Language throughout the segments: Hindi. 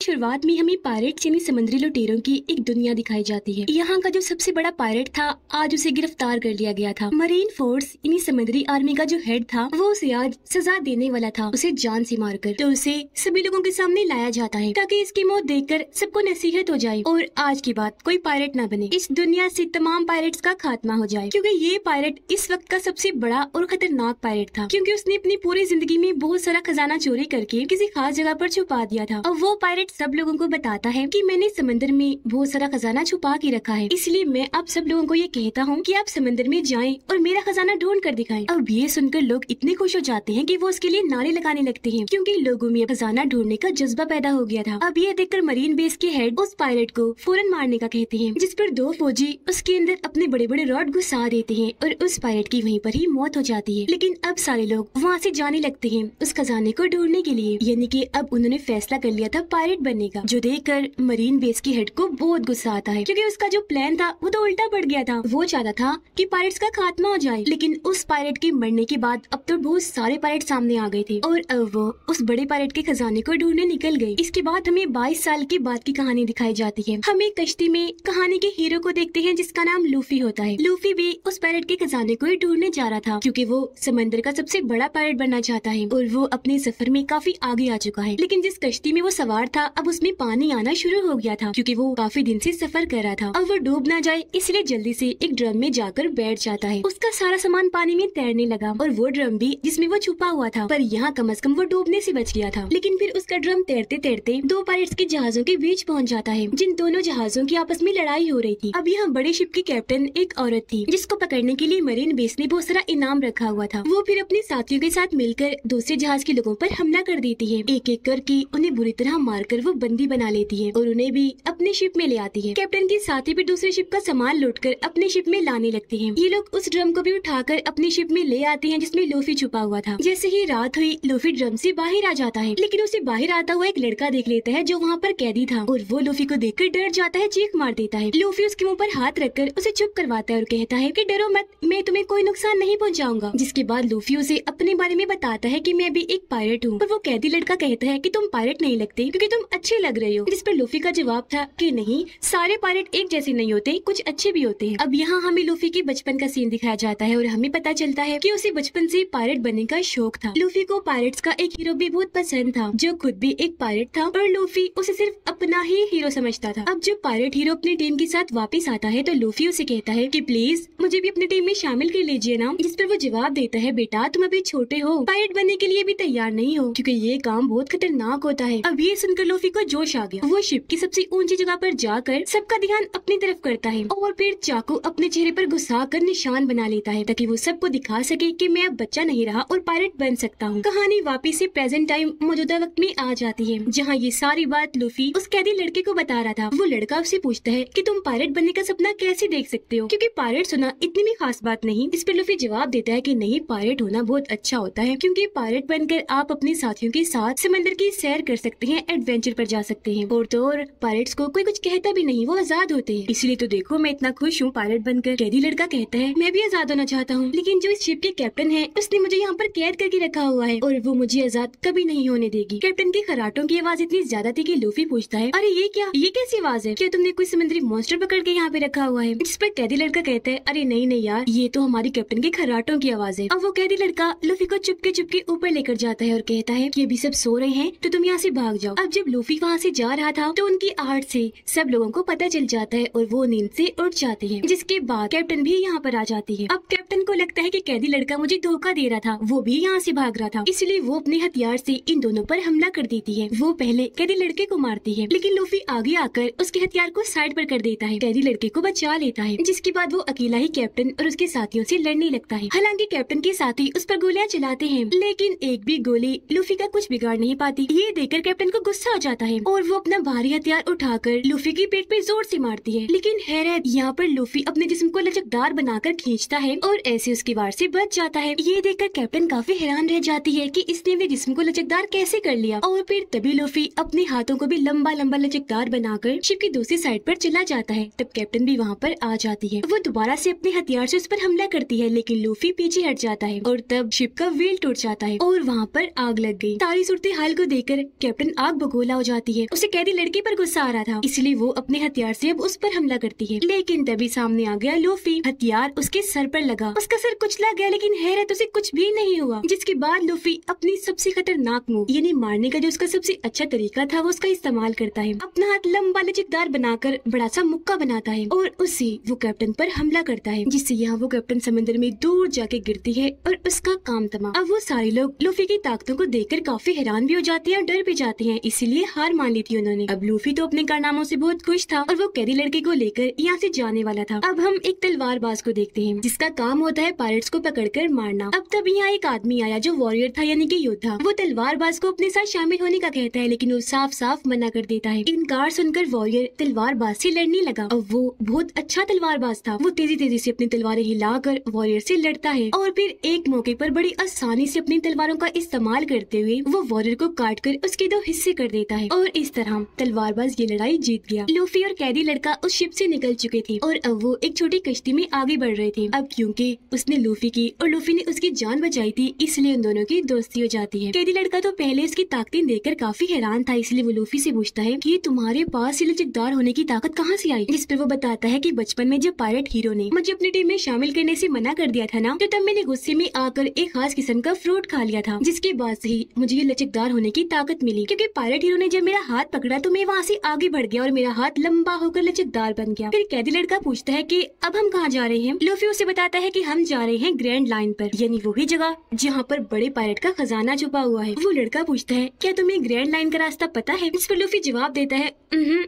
शुरुआत में हमें पायरेट्स यानी समुद्री लुटेरों की एक दुनिया दिखाई जाती है। यहाँ का जो सबसे बड़ा पायरेट था आज उसे गिरफ्तार कर लिया गया था। मरीन फोर्स यानी समुद्री आर्मी का जो हेड था वो उसे आज सजा देने वाला था, उसे जान से मारकर। तो उसे सभी लोगों के सामने लाया जाता है ताकि इसकी मौत देखकर सबको नसीहत हो जाए और आज के बाद कोई पायरेट न बने, इस दुनिया से तमाम पायरेट्स का खात्मा हो जाए। क्योंकि ये पायरेट इस वक्त का सबसे बड़ा और खतरनाक पायरेट था, क्योंकि उसने अपनी पूरी जिंदगी में बहुत सारा खजाना चोरी करके किसी खास जगह पर छुपा दिया था। अब वो पायरेट सब लोगों को बताता है कि मैंने समंदर में बहुत सारा खजाना छुपा के रखा है, इसलिए मैं आप सब लोगों को ये कहता हूँ कि आप समंदर में जाएं और मेरा खजाना ढूंढ कर दिखाएं। अब ये सुनकर लोग इतने खुश हो जाते हैं कि वो उसके लिए नारे लगाने लगते हैं, क्योंकि लोगों में खजाना ढूंढने का जज्बा पैदा हो गया था। अब ये देखकर मरीन बेस के हेड उस पायरेट को फौरन मारने का कहते हैं, जिस पर दो फौजी उसके अंदर अपने बड़े बड़े रॉड घुसा देते हैं और उस पायरेट की वहीं पर ही मौत हो जाती है। लेकिन अब सारे लोग वहाँ से जाने लगते हैं उस खजाने को ढूंढने के लिए, यानी कि अब उन्होंने फैसला कर लिया था पायरेट बनने का, जो देखकर मरीन बेस के हेड को बहुत गुस्सा आता है, क्योंकि उसका जो प्लान था वो तो उल्टा पड़ गया था। वो चाहता था कि पायरेट्स का खात्मा हो जाए, लेकिन उस पायरेट के मरने के बाद अब तो बहुत सारे पायरेट सामने आ गए थे और अब वो उस बड़े पायरेट के खजाने को ढूंढने निकल गए। इसके बाद हमें 22 साल के बाद की कहानी दिखाई जाती है। हम एक कश्ती में कहानी के हीरो को देखते हैं जिसका नाम लूफी होता है। लूफी भी उस पायरेट के खजाने को ही ढूंढने जा रहा था, क्योंकि वो समंदर का सबसे बड़ा पायरेट बनना चाहता है और वो अपने सफर में काफी आगे आ चुका है। लेकिन जिस कश्ती में वो सवार था अब उसमें पानी आना शुरू हो गया था, क्योंकि वो काफी दिन से सफर कर रहा था। अब वो डूब ना जाए इसलिए जल्दी से एक ड्रम में जाकर बैठ जाता है। उसका सारा सामान पानी में तैरने लगा और वो ड्रम भी जिसमें वो छुपा हुआ था, पर यहाँ कम से कम वो डूबने से बच गया था। लेकिन फिर उसका ड्रम तैरते तैरते दो पायरेट्स के जहाजों के बीच पहुँच जाता है, जिन दोनों जहाजों की आपस में लड़ाई हो रही थी। अब यहाँ बड़े शिप की कैप्टन एक औरत थी, जिसको पकड़ने के लिए मरीन बेस ने बहुत सारा इनाम रखा हुआ था। वो फिर अपने साथियों के साथ मिलकर दूसरे जहाज के लोगों पर हमला कर देती है। एक एक करके उन्हें बुरी तरह मारकर वो बंदी बना लेती है और उन्हें भी अपने शिप में ले आती है। कैप्टन के साथी भी दूसरे शिप का सामान लूटकर अपने शिप में लाने लगते हैं। ये लोग उस ड्रम को भी उठाकर अपनी शिप में ले आते हैं जिसमें लूफी छुपा हुआ था। जैसे ही रात हुई लूफी ड्रम से बाहर आ जाता है, लेकिन उसे बाहर आता हुआ एक लड़का देख लेता है जो वहाँ पर कैदी था और वो लूफी को देखकर डर जाता है, चीख मार देता है। लूफी उसके मुँह पर हाथ रखकर उसे चुप करवाता है और कहता है कि डरो मत, मैं तुम्हें कोई नुकसान नहीं पहुँचाऊंगा। जिसके बाद लूफी उसे अपने बारे में बताता है कि मैं भी एक पायरेट हूँ। और वो कैदी लड़का कहता है कि तुम पायरेट नहीं लगते क्योंकि तुम अच्छे लग रहे हो। जिस पर लूफी का जवाब था कि नहीं, सारे पायरेट एक जैसे नहीं होते, कुछ अच्छे भी होते हैं। अब यहाँ हमें लूफी के बचपन का सीन दिखाया जाता है और हमें पता चलता है कि उसे बचपन से पायरेट बनने का शौक था। लूफी को पायरेट्स का एक हीरो भी बहुत पसंद था, जो खुद भी एक पायरेट था और लूफी उसे सिर्फ अपना ही हीरो समझता था। अब जब पायरेट हीरो अपनी टीम के साथ वापस आता है तो लूफी उसे कहता है कि प्लीज मुझे भी अपनी टीम में शामिल कर लीजिए ना। जिस पर वो जवाब देता है, बेटा तुम अभी छोटे हो, पायरेट बनने के लिए भी तैयार नहीं हो, क्योंकि ये काम बहुत खतरनाक होता है। अब ये सुनकर लूफी को जोश आ गया। वो शिप की सबसे ऊंची जगह पर जाकर सबका ध्यान अपनी तरफ करता है और फिर चाकू अपने चेहरे पर घुसा कर निशान बना लेता है ताकि वो सबको दिखा सके कि मैं अब बच्चा नहीं रहा और पायरेट बन सकता हूँ। कहानी वापिस से प्रेजेंट टाइम मौजूदा वक्त में आ जाती है, जहाँ ये सारी बात लूफी उस कैदी लड़के को बता रहा था। वो लड़का उससे पूछता है कि तुम पायरेट बनने का सपना कैसे देख सकते हो, क्योंकि पायरेट होना इतनी भी खास बात नहीं। इस पर लूफी जवाब देता है कि नहीं, पायरेट होना बहुत अच्छा होता है, क्योंकि पायरेट बनकर आप अपने साथियों के साथ समंदर की सैर कर सकते हैं, एडवेंचर पर जा सकते हैं और तो और पायरेट्स को कोई कुछ कहता भी नहीं, वो आजाद होते हैं। इसलिए तो देखो मैं इतना खुश हूँ पायरेट बनकर। कैदी लड़का कहता है मैं भी आजाद होना चाहता हूँ, लेकिन जो इस शिप के कैप्टन है उसने मुझे यहाँ पर कैद करके रखा हुआ है और वो मुझे आजाद कभी नहीं होने देगी। कैप्टन के खराटों की आवाज इतनी ज्यादा थी कि लूफी पूछता है, अरे ये क्या, ये कैसी आवाज है, क्या तुमने कोई समुद्री मॉन्स्टर पकड़ के यहाँ पे रखा हुआ है? जिस पर कैदी लड़का कहता है, अरे नहीं नहीं यार, ये तो हमारी कैप्टन के खराटों की आवाज है। अब वो कैदी लड़का लूफी को चुपके ऊपर लेकर जाता है और कहता है कि अभी सब सो रहे हैं तो तुम यहाँ से भाग जाओ। अब जब लूफी वहाँ से जा रहा था तो उनकी आहट से सब लोगों को पता चल जाता है और वो नींद से उठ जाते हैं। जिसके बाद कैप्टन भी यहाँ पर आ जाती है। अब कैप्टन को लगता है कि कैदी लड़का मुझे धोखा दे रहा था, वो भी यहाँ से भाग रहा था, इसलिए वो अपने हथियार से इन दोनों पर हमला कर देती है। वो पहले कैदी लड़के को मारती है, लेकिन लूफी आगे आकर उसके हथियार को साइड पर कर देता है, कैदी लड़के को बचा लेता है। जिसके बाद वो अकेला ही कैप्टन और उसके साथियों से लड़ने लगता है। हालांकि कैप्टन के साथी उस पर गोलियां चलाते हैं, लेकिन एक भी गोली लूफी का कुछ बिगाड़ नहीं पाती। ये देखकर कैप्टन को गुस्सा आ जाता है और वो अपना भारी हथियार उठाकर लूफी की पेट पे जोर से मारती है। लेकिन हैरत, यहाँ पर लूफी अपने जिस्म को लचकदार बनाकर खींचता है और ऐसे उसकी वार से बच जाता है। ये देखकर कैप्टन काफी हैरान रह जाती है कि इसने अपने जिस्म को लचकदार कैसे कर लिया। और फिर तभी लूफी अपने हाथों को भी लंबा लंबा लचकदार बनाकर शिप की दूसरी साइड पर चला जाता है। तब कैप्टन भी वहाँ पर आ जाती है। वो दोबारा से अपने हथियार से उस पर हमला करती है, लेकिन लूफी पीछे हट जाता है और तब शिप का व्हील टूट जाता है और वहाँ पर आग लग गई। सारी सूरत हाल को देखकर कैप्टन आग बगोला हमला हो जाती है। उसे कैदी लड़के पर गुस्सा आ रहा था, इसलिए वो अपने हथियार से अब उस पर हमला करती है। लेकिन तभी सामने आ गया लूफी। हथियार उसके सर पर लगा, उसका सर कुचला गया, लेकिन हैरत उसे कुछ भी नहीं हुआ। जिसके बाद लूफी अपनी सबसे खतरनाक मूव यानी मारने का जो उसका सबसे अच्छा तरीका था वो उसका इस्तेमाल करता है। अपना हाथ लंबा लचकदार बनाकर बड़ा सा मुक्का बनाता है और उससे वो कैप्टन पर हमला करता है, जिससे यहाँ वो कैप्टन समंदर में दूर जाके गिरती है और उसका काम तमाम। अब वो सारे लोग लूफी की ताकतों को देखकर काफी हैरान भी हो जाते हैं और डर भी जाते हैं, इसीलिए हार मान ली थी उन्होंने। अब लूफी तो अपने कारनामों से बहुत खुश था और वो कैदी लड़के को लेकर यहाँ से जाने वाला था। अब हम एक तलवारबाज को देखते हैं जिसका काम होता है पायरेट्स को पकड़कर मारना। अब तब यहाँ एक आदमी आया जो वॉरियर था यानी कि योद्धा। वो तलवारबाज को अपने साथ शामिल होने का कहता है, लेकिन वो साफ साफ मना कर देता है। इनकार सुनकर वॉरियर तलवारबाज से लड़ने लगा। अब वो बहुत अच्छा तलवारबाज था। वो तेजी तेजी से अपनी तलवारें हिलाकर वॉरियर से लड़ता है और फिर एक मौके पर बड़ी आसानी से अपनी तलवारों का इस्तेमाल करते हुए वो वॉरियर को काटकर उसके 2 हिस्से कर देता है और इस तरह तलवारबाज ये लड़ाई जीत गया। लूफी और कैदी लड़का उस शिप से निकल चुके थे और अब वो एक छोटी कश्ती में आगे बढ़ रहे थे। अब क्योंकि उसने लूफी की और लूफी ने उसकी जान बचाई थी, इसलिए उन दोनों की दोस्ती हो जाती है। कैदी लड़का तो पहले उसकी ताकतें देखकर काफी हैरान था, इसलिए वो लूफी से पूछता है कि तुम्हारे पास ये लचकदार होने की ताकत कहाँ से आई? जिस पर वो बताता है कि बचपन में जब पायरेट हीरो ने मुझे अपनी टीम में शामिल करने से मना कर दिया था ना, तो तब मैंने गुस्से में आकर एक खास किस्म का फ्रूट खा लिया था, जिसके बाद से ही मुझे ये लचकदार होने की ताकत मिली। क्योंकि पायरेट हीरो ने जब मेरा हाथ पकड़ा तो मैं वहाँ से आगे बढ़ गया और मेरा हाथ लंबा होकर लचकदार बन गया। फिर कैदी लड़का पूछता है कि अब हम कहाँ जा रहे हैं? लूफी उसे बताता है कि हम जा रहे हैं ग्रैंड लाइन पर, यानी वही जगह जहाँ पर बड़े पायरेट का खजाना छुपा हुआ है। वो लड़का पूछता है क्या तुम्हें ग्रैंड लाइन का रास्ता पता है? इस पर लूफी जवाब देता है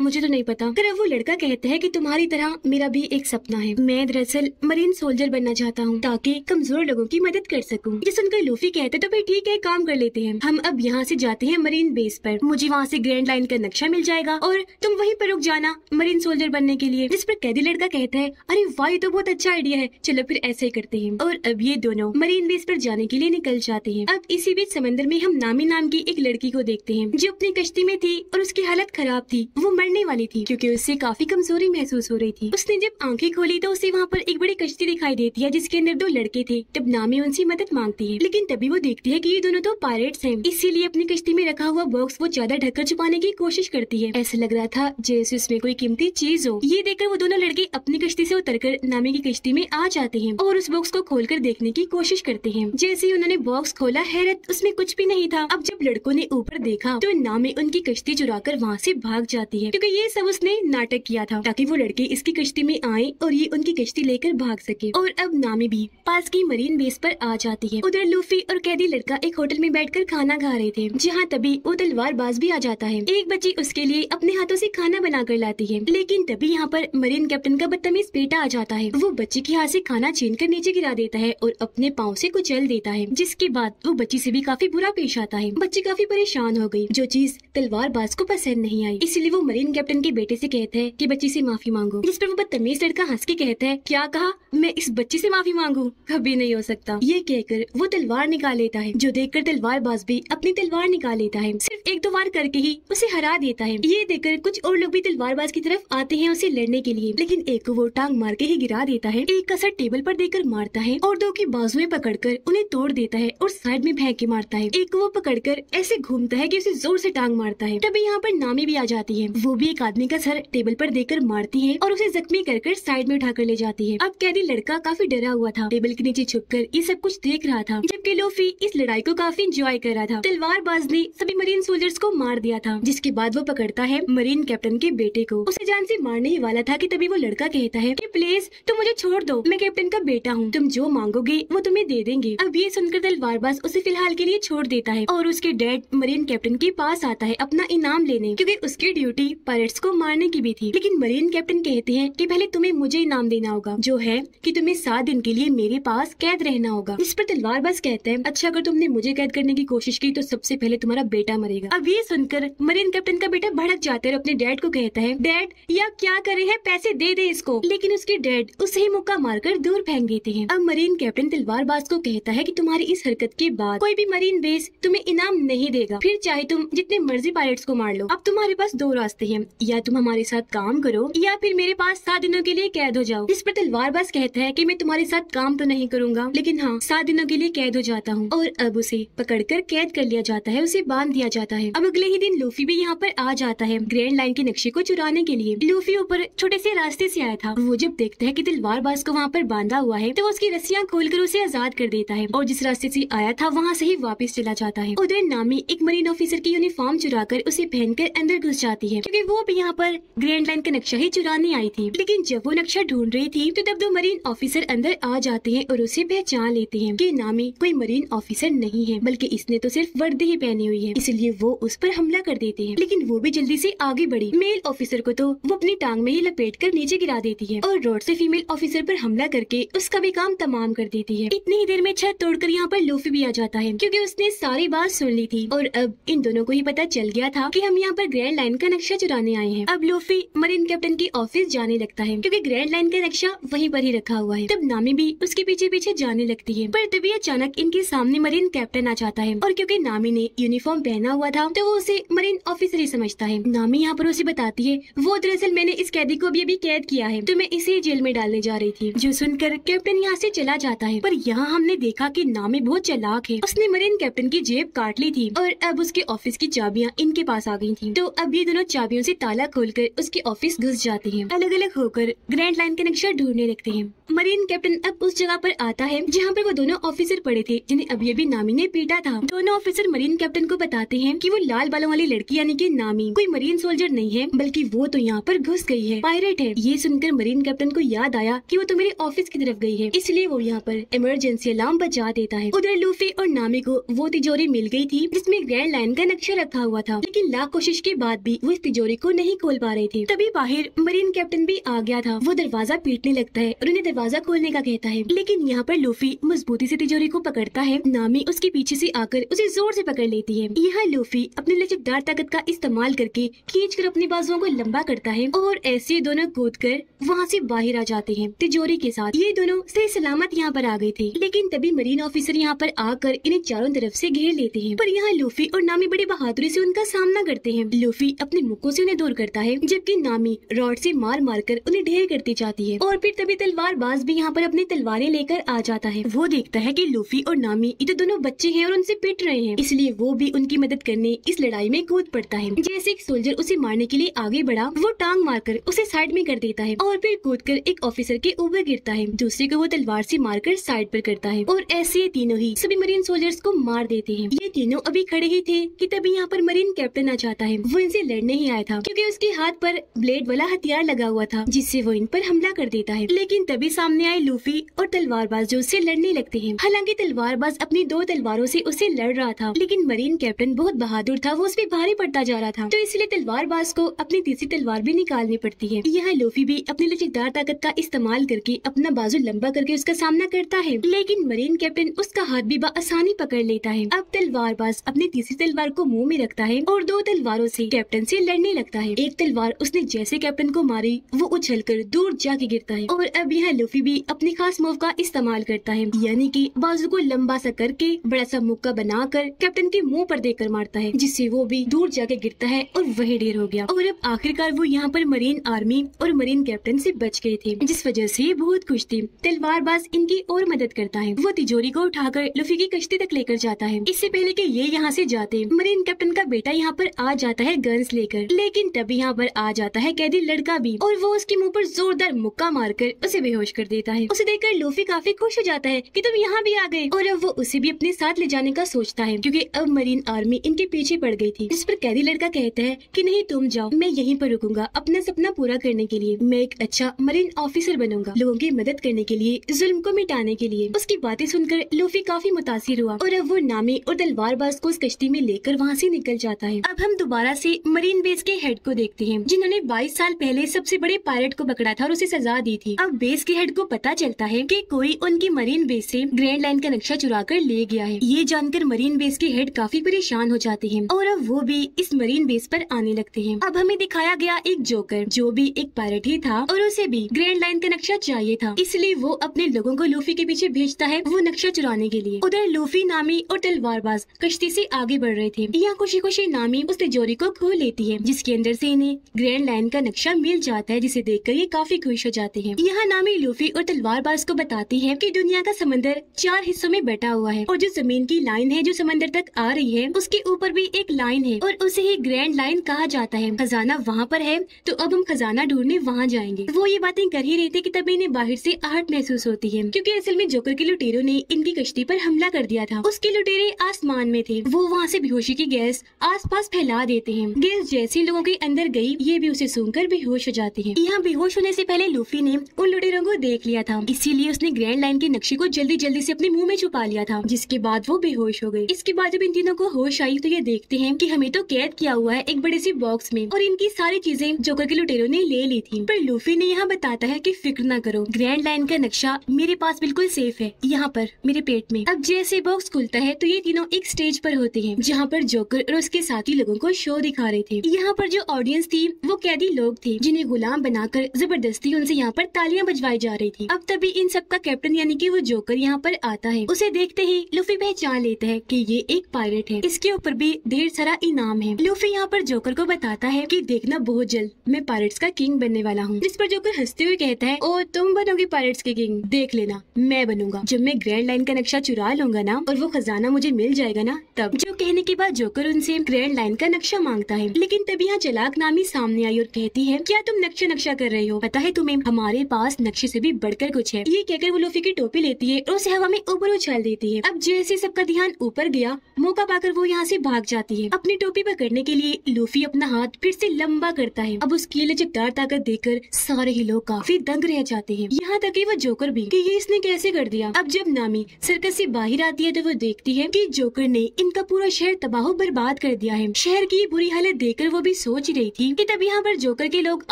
मुझे तो नहीं पता। फिर वो लड़का कहता है कि तुम्हारी तरह मेरा भी एक सपना है। मैं दरअसल मरीन सोल्जर बनना चाहता हूँ ताकि कमजोर लोगों की मदद कर सकूँ। ये सुनकर लूफी कहते तो फिर ठीक है, काम कर लेते हैं। हम अब यहाँ से जाते हैं मरीन बेस पर। मुझे वहाँ से ग्रैंड लाइन का नक्शा मिल जाएगा और तुम वहीं पर रुक जाना मरीन सोल्जर बनने के लिए। जिस पर कैदी लड़का कहता है अरे वाह, ये तो बहुत अच्छा आइडिया है, चलो फिर ऐसे ही करते हैं। और अब ये दोनों मरीन बेस पर जाने के लिए निकल जाते हैं। अब इसी बीच समंदर में हम नामी नाम की एक लड़की को देखते हैं जो अपनी कश्ती में थी और उसकी हालत खराब थी। वो मरने वाली थी क्योंकि उससे काफी कमजोरी महसूस हो रही थी। उसने जब आंखें खोली तो उसे वहाँ पर एक बड़ी कश्ती दिखाई देती है जिसके अंदर 2 लड़के थे। तब नामी उनसे मदद मांगती है, लेकिन तभी वो देखती है कि ये दोनों तो पायरेट्स हैं, इसीलिए अपनी कश्ती में रखा हुआ बॉक्स वो ज्यादा ढककर छुपाने की कोशिश करती है। ऐसा लग रहा था जैसे उसमें कोई कीमती चीज हो। ये देखकर वो दोनों लड़के अपनी कश्ती से उतरकर नामी की कश्ती में आ जाते हैं और उस बॉक्स को खोलकर देखने की कोशिश करते हैं। जैसे ही उन्होंने बॉक्स खोला, हैरत, उसमें कुछ भी नहीं था। अब जब लड़कों ने ऊपर देखा तो नामी उनकी कश्ती चुराकर वहाँ से भाग जाती है, क्योंकि ये सब उसने नाटक किया था ताकि वो लड़के इसकी कश्ती में आए और ये उनकी कश्ती लेकर भाग सके। और अब नामी भी पास की मरीन बेस पर आ जाती है। उधर लूफी और कैदी लड़का एक होटल में बैठकर खाना खा रहे थे, जहाँ तभी वो तलवारबाज भी आ जाता है। एक बच्ची उसके लिए अपने हाथों से खाना बनाकर लाती है, लेकिन तभी यहाँ पर मरीन कैप्टन का बदतमीज बेटा आ जाता है। वो बच्ची के हाथ से खाना छीनकर नीचे गिरा देता है और अपने पाँव से कुचल देता है, जिसके बाद वो बच्ची से भी काफी बुरा पेश आता है। बच्ची काफी परेशान हो गई, जो चीज तलवारबाज को पसंद नहीं आई, इसलिए वो मरीन कैप्टन के बेटे से कहता है कि बच्ची से माफी मांगो। जिस पर वो बदतमीज लड़का हंस के कहता है क्या कहा, मैं इस बच्ची से माफी मांगू? कभी नहीं हो सकता। ये कहकर वो तलवार निकाल लेता है, जो देखकर तलवारबाज भी अपनी तलवार निकाल लेता है। सिर्फ 1-2 वार करके ही उसे हरा देता है। ये देखकर कुछ और लोग भी तलवारबाज की तरफ आते हैं उसे लड़ने के लिए, लेकिन एक को वो टांग मार के ही गिरा देता है, एक का सर टेबल पर देकर मारता है और 2 की बाजुएं पकड़कर उन्हें तोड़ देता है और साइड में फेंक के मारता है। एक को वो पकड़कर ऐसे घूमता है कि उसे जोर से टांग मारता है। तभी यहाँ पर नामी भी आ जाती है। वो भी एक आदमी का सर टेबल पर देकर मारती है और उसे जख्मी कर साइड में उठाकर ले जाती है। अब कैदी लड़का काफी डरा हुआ था, टेबल के नीचे छुपकर ये सब कुछ देख रहा था, जबकि लूफी इस लड़ाई को काफी एंजॉय कर रहा था। तलवारबाज ने सभी मरीन सोल्जर्स को मार दिया था, जिसके बाद वो पकड़ता है मरीन कैप्टन के बेटे को। उसे जान से मारने ही वाला था कि तभी वो लड़का कहता है कि प्लीज तुम मुझे छोड़ दो, मैं कैप्टन का बेटा हूँ, तुम जो मांगोगे वो तुम्हें दे देंगे। अब ये सुनकर तलवारबाज उसे फिलहाल के लिए छोड़ देता है और उसके डैड मरीन कैप्टन के पास आता है अपना इनाम लेने, क्योंकि उसकी ड्यूटी पायरेट्स को मारने की भी थी। लेकिन मरीन कैप्टन कहते हैं कि पहले तुम्हें मुझे इनाम देना होगा, जो है कि तुम्हें 7 दिन के लिए मेरे पास कैद रहना होगा। इस पर तलवारबाज कहते हैं अच्छा, अगर तुमने मुझे कैद करने की कोशिश की तो सबसे पहले तुम्हारा बेटा मरेगा। अब ये सुनकर मरीन कैप्टन का बेटा भड़क जाता है और अपने डैड को कहता है डैड या क्या करे है, पैसे दे दे इसको। लेकिन उसके डैड उसे ही मुक्का मारकर दूर फेंक देते हैं। अब मरीन कैप्टन तलवारबाज को कहता है कि तुम्हारी इस हरकत के बाद कोई भी मरीन बेस तुम्हें इनाम नहीं देगा, फिर चाहे तुम जितने मर्जी पायरेट्स को मार लो। अब तुम्हारे पास 2 रास्ते हैं, या तुम हमारे साथ काम करो या फिर मेरे पास 7 दिनों के लिए कैद हो जाओ। इस पर तलवारबाज कहता है कि मैं तुम्हारे साथ काम तो नहीं करूंगा, लेकिन हाँ 7 दिनों के लिए कैद हो जाता हूँ। और अब उसे पकड़कर कैद कर लिया जाता है, उसे बांध दिया जाता है। अब अगले ही दिन लूफी भी यहाँ पर आ जाता है ग्रैंड लाइन के नक्शे को चुराने के लिए। लूफी ऊपर छोटे से रास्ते से आया था। वो जब देखता है कि तलवारबाज को वहाँ पर बांधा हुआ है तो वो उसकी रस्सियाँ खोलकर उसे आजाद कर देता है और जिस रास्ते से आया था वहाँ से ही वापस चला जाता है। उधर नामी एक मरीन ऑफिसर की यूनिफॉर्म चुराकर उसे पहनकर अंदर घुस जाती है क्योंकि वो भी यहाँ पर ग्रैंड लाइन का नक्शा ही चुराने आई थी। लेकिन जब वो नक्शा ढूंढ रही थी तो तब दो मरीन ऑफिसर अंदर आ जाते हैं और उसे पहचान लेते हैं कि नामी कोई मरीन ऑफिसर नहीं है बल्कि इसने तो सिर्फ वर्दी ही पहनी हुई है, इसलिए वो उस पर हमला कर देते हैं। लेकिन वो भी जल्दी से आगे बढ़ी। मेल ऑफिसर को तो वो अपनी टांग में ही लपेट कर नीचे गिरा देती है और रोड से फीमेल ऑफिसर पर हमला करके उसका भी काम तमाम कर देती है। इतनी ही देर में छत तोड़कर यहाँ पर लूफी भी आ जाता है क्योंकि उसने सारी बात सुन ली थी और अब इन दोनों को ही पता चल गया था कि हम यहाँ पर ग्रैंड लाइन का नक्शा चुराने आए हैं। अब लूफी मरीन कैप्टन की ऑफिस जाने लगता है क्योंकि ग्रैंड लाइन का नक्शा वहीं पर ही रखा हुआ है। तब नामी भी उसके पीछे पीछे जाने लगती है पर तभी अचानक इनके सामने मरीन कैप्टन आ जाता है और क्योंकि नामी ने यूनिफॉर्म पहना हुआ था तो वो उसे मरीन ऑफिसर ही समझता है। नामी यहाँ पर उसे बताती है वो दरअसल मैंने इस कैदी को अभी कैद किया है तो मैं इसे जेल में डालने जा रही थी। जो सुनकर कैप्टन यहाँ से चला जाता है पर यहाँ हमने देखा कि नामी बहुत चालाक है। उसने मरीन कैप्टन की जेब काट ली थी और अब उसके ऑफिस की चाबियाँ इनके पास आ गई थी। तो अब ये दोनों चाबियों से ताला खोलकर उसके ऑफिस घुस जाते हैं। अलग अलग होकर ग्रैंड लाइन का नक्शा ढूंढने लगते हैं। मरीन कैप्टन अब उस जगह पर आता है जहाँ पर वो दोनों ऑफिसर पड़े थे जिन्हें अभी अभी नामी ने पीटा था। दोनों ऑफिसर मरीन कैप्टन को बताते हैं कि वो लाल बालों वाली लड़की यानी कि नामी कोई मरीन सोल्जर नहीं है बल्कि वो तो यहाँ पर घुस गई है, पायरेट है। ये सुनकर मरीन कैप्टन को याद आया कि वो तो मेरे ऑफिस की तरफ गई है, इसलिए वो यहाँ पर इमरजेंसी अलार्म बजा देता है। उधर लूफी और नामी को वो तिजोरी मिल गई थी जिसमें ग्रैंड लाइन का नक्शा रखा हुआ था, लेकिन लाख कोशिश के बाद भी वो इस तिजोरी को नहीं खोल पा रहे थे। तभी बाहर मरीन कैप्टन भी आ गया था। वो दरवाजा पीटने लगता है और उन्हें दरवाजा खोलने का कहता है, लेकिन यहाँ पर लूफी मजबूती से तिजोरी को पकड़ता है। नामी उसके पीछे से आकर उसे जोर से पकड़ लेती है। यहाँ लूफी अपनी लचकदार ताकत का इस्तेमाल करके खींचकर अपनी बाजुओं को लंबा करता है और ऐसे दोनों कूदकर वहाँ से बाहर आ जाते हैं तिजोरी के साथ। ये दोनों सही सलामत यहाँ पर आ गए थे, लेकिन तभी मरीन ऑफिसर यहाँ पर आकर इन्हें चारों तरफ से घेर लेते हैं। पर यहाँ लूफी और नामी बड़ी बहादुरी से उनका सामना करते हैं। लूफी अपने मुक्कों से उन्हें दूर करता है जबकि नामी रॉड से मार मार कर उन्हें ढेर करती जाती है। और फिर तभी तलवारबाज भी यहाँ पर अपनी तलवारें लेकर आ जाता है। वो देखता है कि लूफी और नामी ये तो दोनों बच्चे हैं और उनसे पिट रहे हैं, इसलिए वो भी उनकी मदद करने इस लड़ाई में कूद पड़ता है। जैसे एक सोल्जर उसे मारने के लिए आगे बढ़ा, वो टांग मारकर उसे साइड में कर देता है और फिर कूदकर एक ऑफिसर के ऊपर गिरता है। दूसरे को वो तलवार से मारकर साइड पर करता है और ऐसे ये तीनों ही सभी मरीन सोल्जर्स को मार देते हैं। ये तीनों अभी खड़े ही थे कि तभी यहाँ पर मरीन कैप्टन आ जाता है। वो इनसे लड़ने ही आया था क्योंकि उसके हाथ पर ब्लेड वाला हथियार लगा हुआ था जिससे वो इन पर हमला कर देता है। लेकिन तभी सामने आए लूफी और तलवारबाज जो उससे लड़ने लगते हैं। हालांकि तलवारबाज अपनी दो तलवारों से उससे लड़ रहा था, लेकिन मरीन कैप्टन बहुत बहादुर था, वो उस पे भारी पड़ता जा रहा था, तो इसलिए तलवारबाज को अपनी तीसरी तलवार भी निकालनी पड़ती है। यहाँ लूफी भी अपनी लचकदार ताकत का इस्तेमाल करके अपना बाजू लंबा करके उसका सामना करता है, लेकिन मरीन कैप्टन उसका हाथ भी आसानी पकड़ लेता है। अब तलवारबाज अपनी तीसरी तलवार को मुंह में रखता है और दो तलवारों से कैप्टन से लड़ने लगता है। एक तलवार उसने जैसे कैप्टन को मारी वो उछलकर दूर जाके गिरता है और अब यहाँ लूफी भी अपनी खास मूव का इस्तेमाल करता है, यानी कि बाजू को लंबा सा करके बड़ा सा मुक्का बनाकर कैप्टन के मुंह पर देकर मारता है, जिससे वो भी दूर जाके गिरता है और वही ढेर हो गया। और अब आखिरकार वो यहाँ पर मरीन आर्मी और मरीन कैप्टन से बच गए थे, जिस वजह से बहुत खुश थे। तलवारबाज इनकी और मदद करता है। वो तिजोरी को उठाकर लूफी की कश्ती तक लेकर जाता है। इससे पहले कि ये यहाँ से जाते, मरीन कैप्टन का बेटा यहाँ पर आ जाता है गन्स लेकर, लेकिन तभी यहाँ पर आ जाता है कैदी लड़का भी और वो उसके मुंह पर जोरदार मुक्का मारकर उसे बेहोश कर देता है। उसे देखकर लूफी काफी खुश हो जाता है कि तुम यहाँ भी आ गए, और अब वो उसे भी अपने साथ ले जाने का सोचता है क्योंकि अब मरीन आर्मी इनके पीछे पड़ गई थी। जिस पर कैदी लड़का कहता है कि नहीं तुम जाओ, मैं यहीं पर रुकूंगा अपना सपना पूरा करने के लिए। मैं एक अच्छा मरीन ऑफिसर बनूंगा, लोगों की मदद करने के लिए, जुल्म को मिटाने के लिए। उसकी बातें सुनकर लूफी काफी मुतासिर हुआ और अब वो नामी और तलवारबाज को उस कश्ती में लेकर वहाँ से निकल जाता है। अब हम दोबारा से मरीन बेस के हेड को देखते हैं, जिन्होंने 22 साल पहले सबसे बड़े पायलट को पकड़ा था और उसे सजा दी थी। अब बेस के हेड को पता चलता है कि कोई उनकी मरीन बेस से ग्रैंड लाइन का नक्शा चुरा कर ले गया है। ये जानकर मरीन बेस के हेड काफी परेशान हो जाते हैं और अब वो भी इस मरीन बेस पर आने लगते हैं। अब हमें दिखाया गया एक जोकर जो भी एक पायलट ही था और उसे भी ग्रैंड लाइन का नक्शा चाहिए था, इसलिए वो अपने लोगों को लूफी के पीछे भेजता है वो नक्शा चुराने के लिए। उधर लूफी, नामी और तलवारबाज कश्ती से आगे बढ़ रहे थे। यहाँ खुशी खुशी नामी उस तिजोरी को खोल लेती है जिसके अंदर से इन्हें ग्रैंड लाइन का नक्शा मिल जाता है, जिसे देखकर ये काफी खुश हो जाते हैं। यहाँ नामी लूफी और तलवारबाज को बताती है कि दुनिया का समंदर 4 हिस्सों में बटा हुआ है और जो जमीन की लाइन है जो समंदर तक आ रही है उसके ऊपर भी एक लाइन है और उसे ही ग्रैंड लाइन कहा जाता है। खजाना वहाँ पर है तो अब हम खजाना ढूंढने वहाँ जाएंगे। वो ये बातें कर ही रहे थे कि तभी इन्हें बाहर से आहट महसूस होती है, क्योंकि असल में जोकर के लुटेरों ने इनकी कश्ती पर हमला कर दिया था। उसके लुटेरे आसमान में थे। वो वहाँ से बेहोशी की गैस आसपास फैला देते हैं। गैस जैसे लोगों के अंदर गई, ये भी उसे सूंघकर बेहोश हो जाते हैं। यहाँ बेहोश होने से पहले लूफी ने उन लुटेरों को देख लिया था, इसीलिए उसने ग्रैंड लाइन के नक्शे को जल्दी जल्दी से अपने मुंह में छुपा लिया था, जिसके बाद वो बेहोश हो गई। इसके बाद जब इन तीनों को होश आई तो ये देखते हैं कि हमें तो कैद किया हुआ है एक बड़े से बॉक्स में और इनकी सारी चीजें जोकर के लुटेरों ने ले ली थी। पर लूफी ने यहाँ बताता है कि फिक्र न करो, ग्रैंड लाइन का नक्शा मेरे पास बिल्कुल सेफ है, यहाँ पर मेरे पेट में। अब जैसे बॉक्स खुलता है तो ये तीनों एक स्टेज पर होते हैं जहाँ पर जोकर और उसके साथी लोगों को शो दिखा रहे थे। यहाँ पर जो ऑडियंस थी वो कैदी लोग थे जिन्हें गुलाम बनाकर जबरदस्ती उनसे यहाँ पर तालियां बजवाई जा रही थी। अब तभी इन सब का कैप्टन यानी कि वो जोकर यहाँ पर आता है। उसे देखते ही लूफी पहचान लेता है कि ये एक पायलट है, इसके ऊपर भी ढेर सारा इनाम है। लूफी यहाँ पर जोकर को बताता है कि देखना बहुत जल्द मैं पायलट्स का किंग बनने वाला हूँ। जिस पर जोकर हंसते हुए कहता है, ओ तुम बनोगे पायलट्स के किंग, देख लेना मैं बनूंगा जब मैं ग्रैंड लाइन का नक्शा चुरा लूंगा ना और वो खजाना मुझे मिल जाएगा ना तब। जो कहने के बाद जोकर उनसे ग्रैंड लाइन का नक्शा मांगता है, लेकिन तभी यहाँ चालाक नामी सामने आई और कहती है, क्या तुम नक्शा कर रहे हो? पता है तुम्हें हमारे पास नक्शे से भी बढ़कर कुछ है। ये कहकर वो लूफी की टोपी लेती है और उसे हवा में ऊपर उछाल देती है। अब जैसे सबका ध्यान ऊपर गया, मौका पाकर वो यहाँ से भाग जाती है। अपनी टोपी पकड़ने के लिए लूफी अपना हाथ फिर से लंबा करता है। अब उसकी लचकदार ताकत देखकर सारे ही लोग काफी दंग रह जाते हैं, यहाँ तक कि वो जोकर भी कि ये इसने कैसे कर दिया। अब जब नामी सर्कस से बाहर आती है तो वो देखती है कि जोकर ने इनका पूरा शहर तबाह बर्बाद कर दिया है। शहर की बुरी हालत देखकर वो भी सोच रही थी कि तब यहाँ पर जोकर के लोग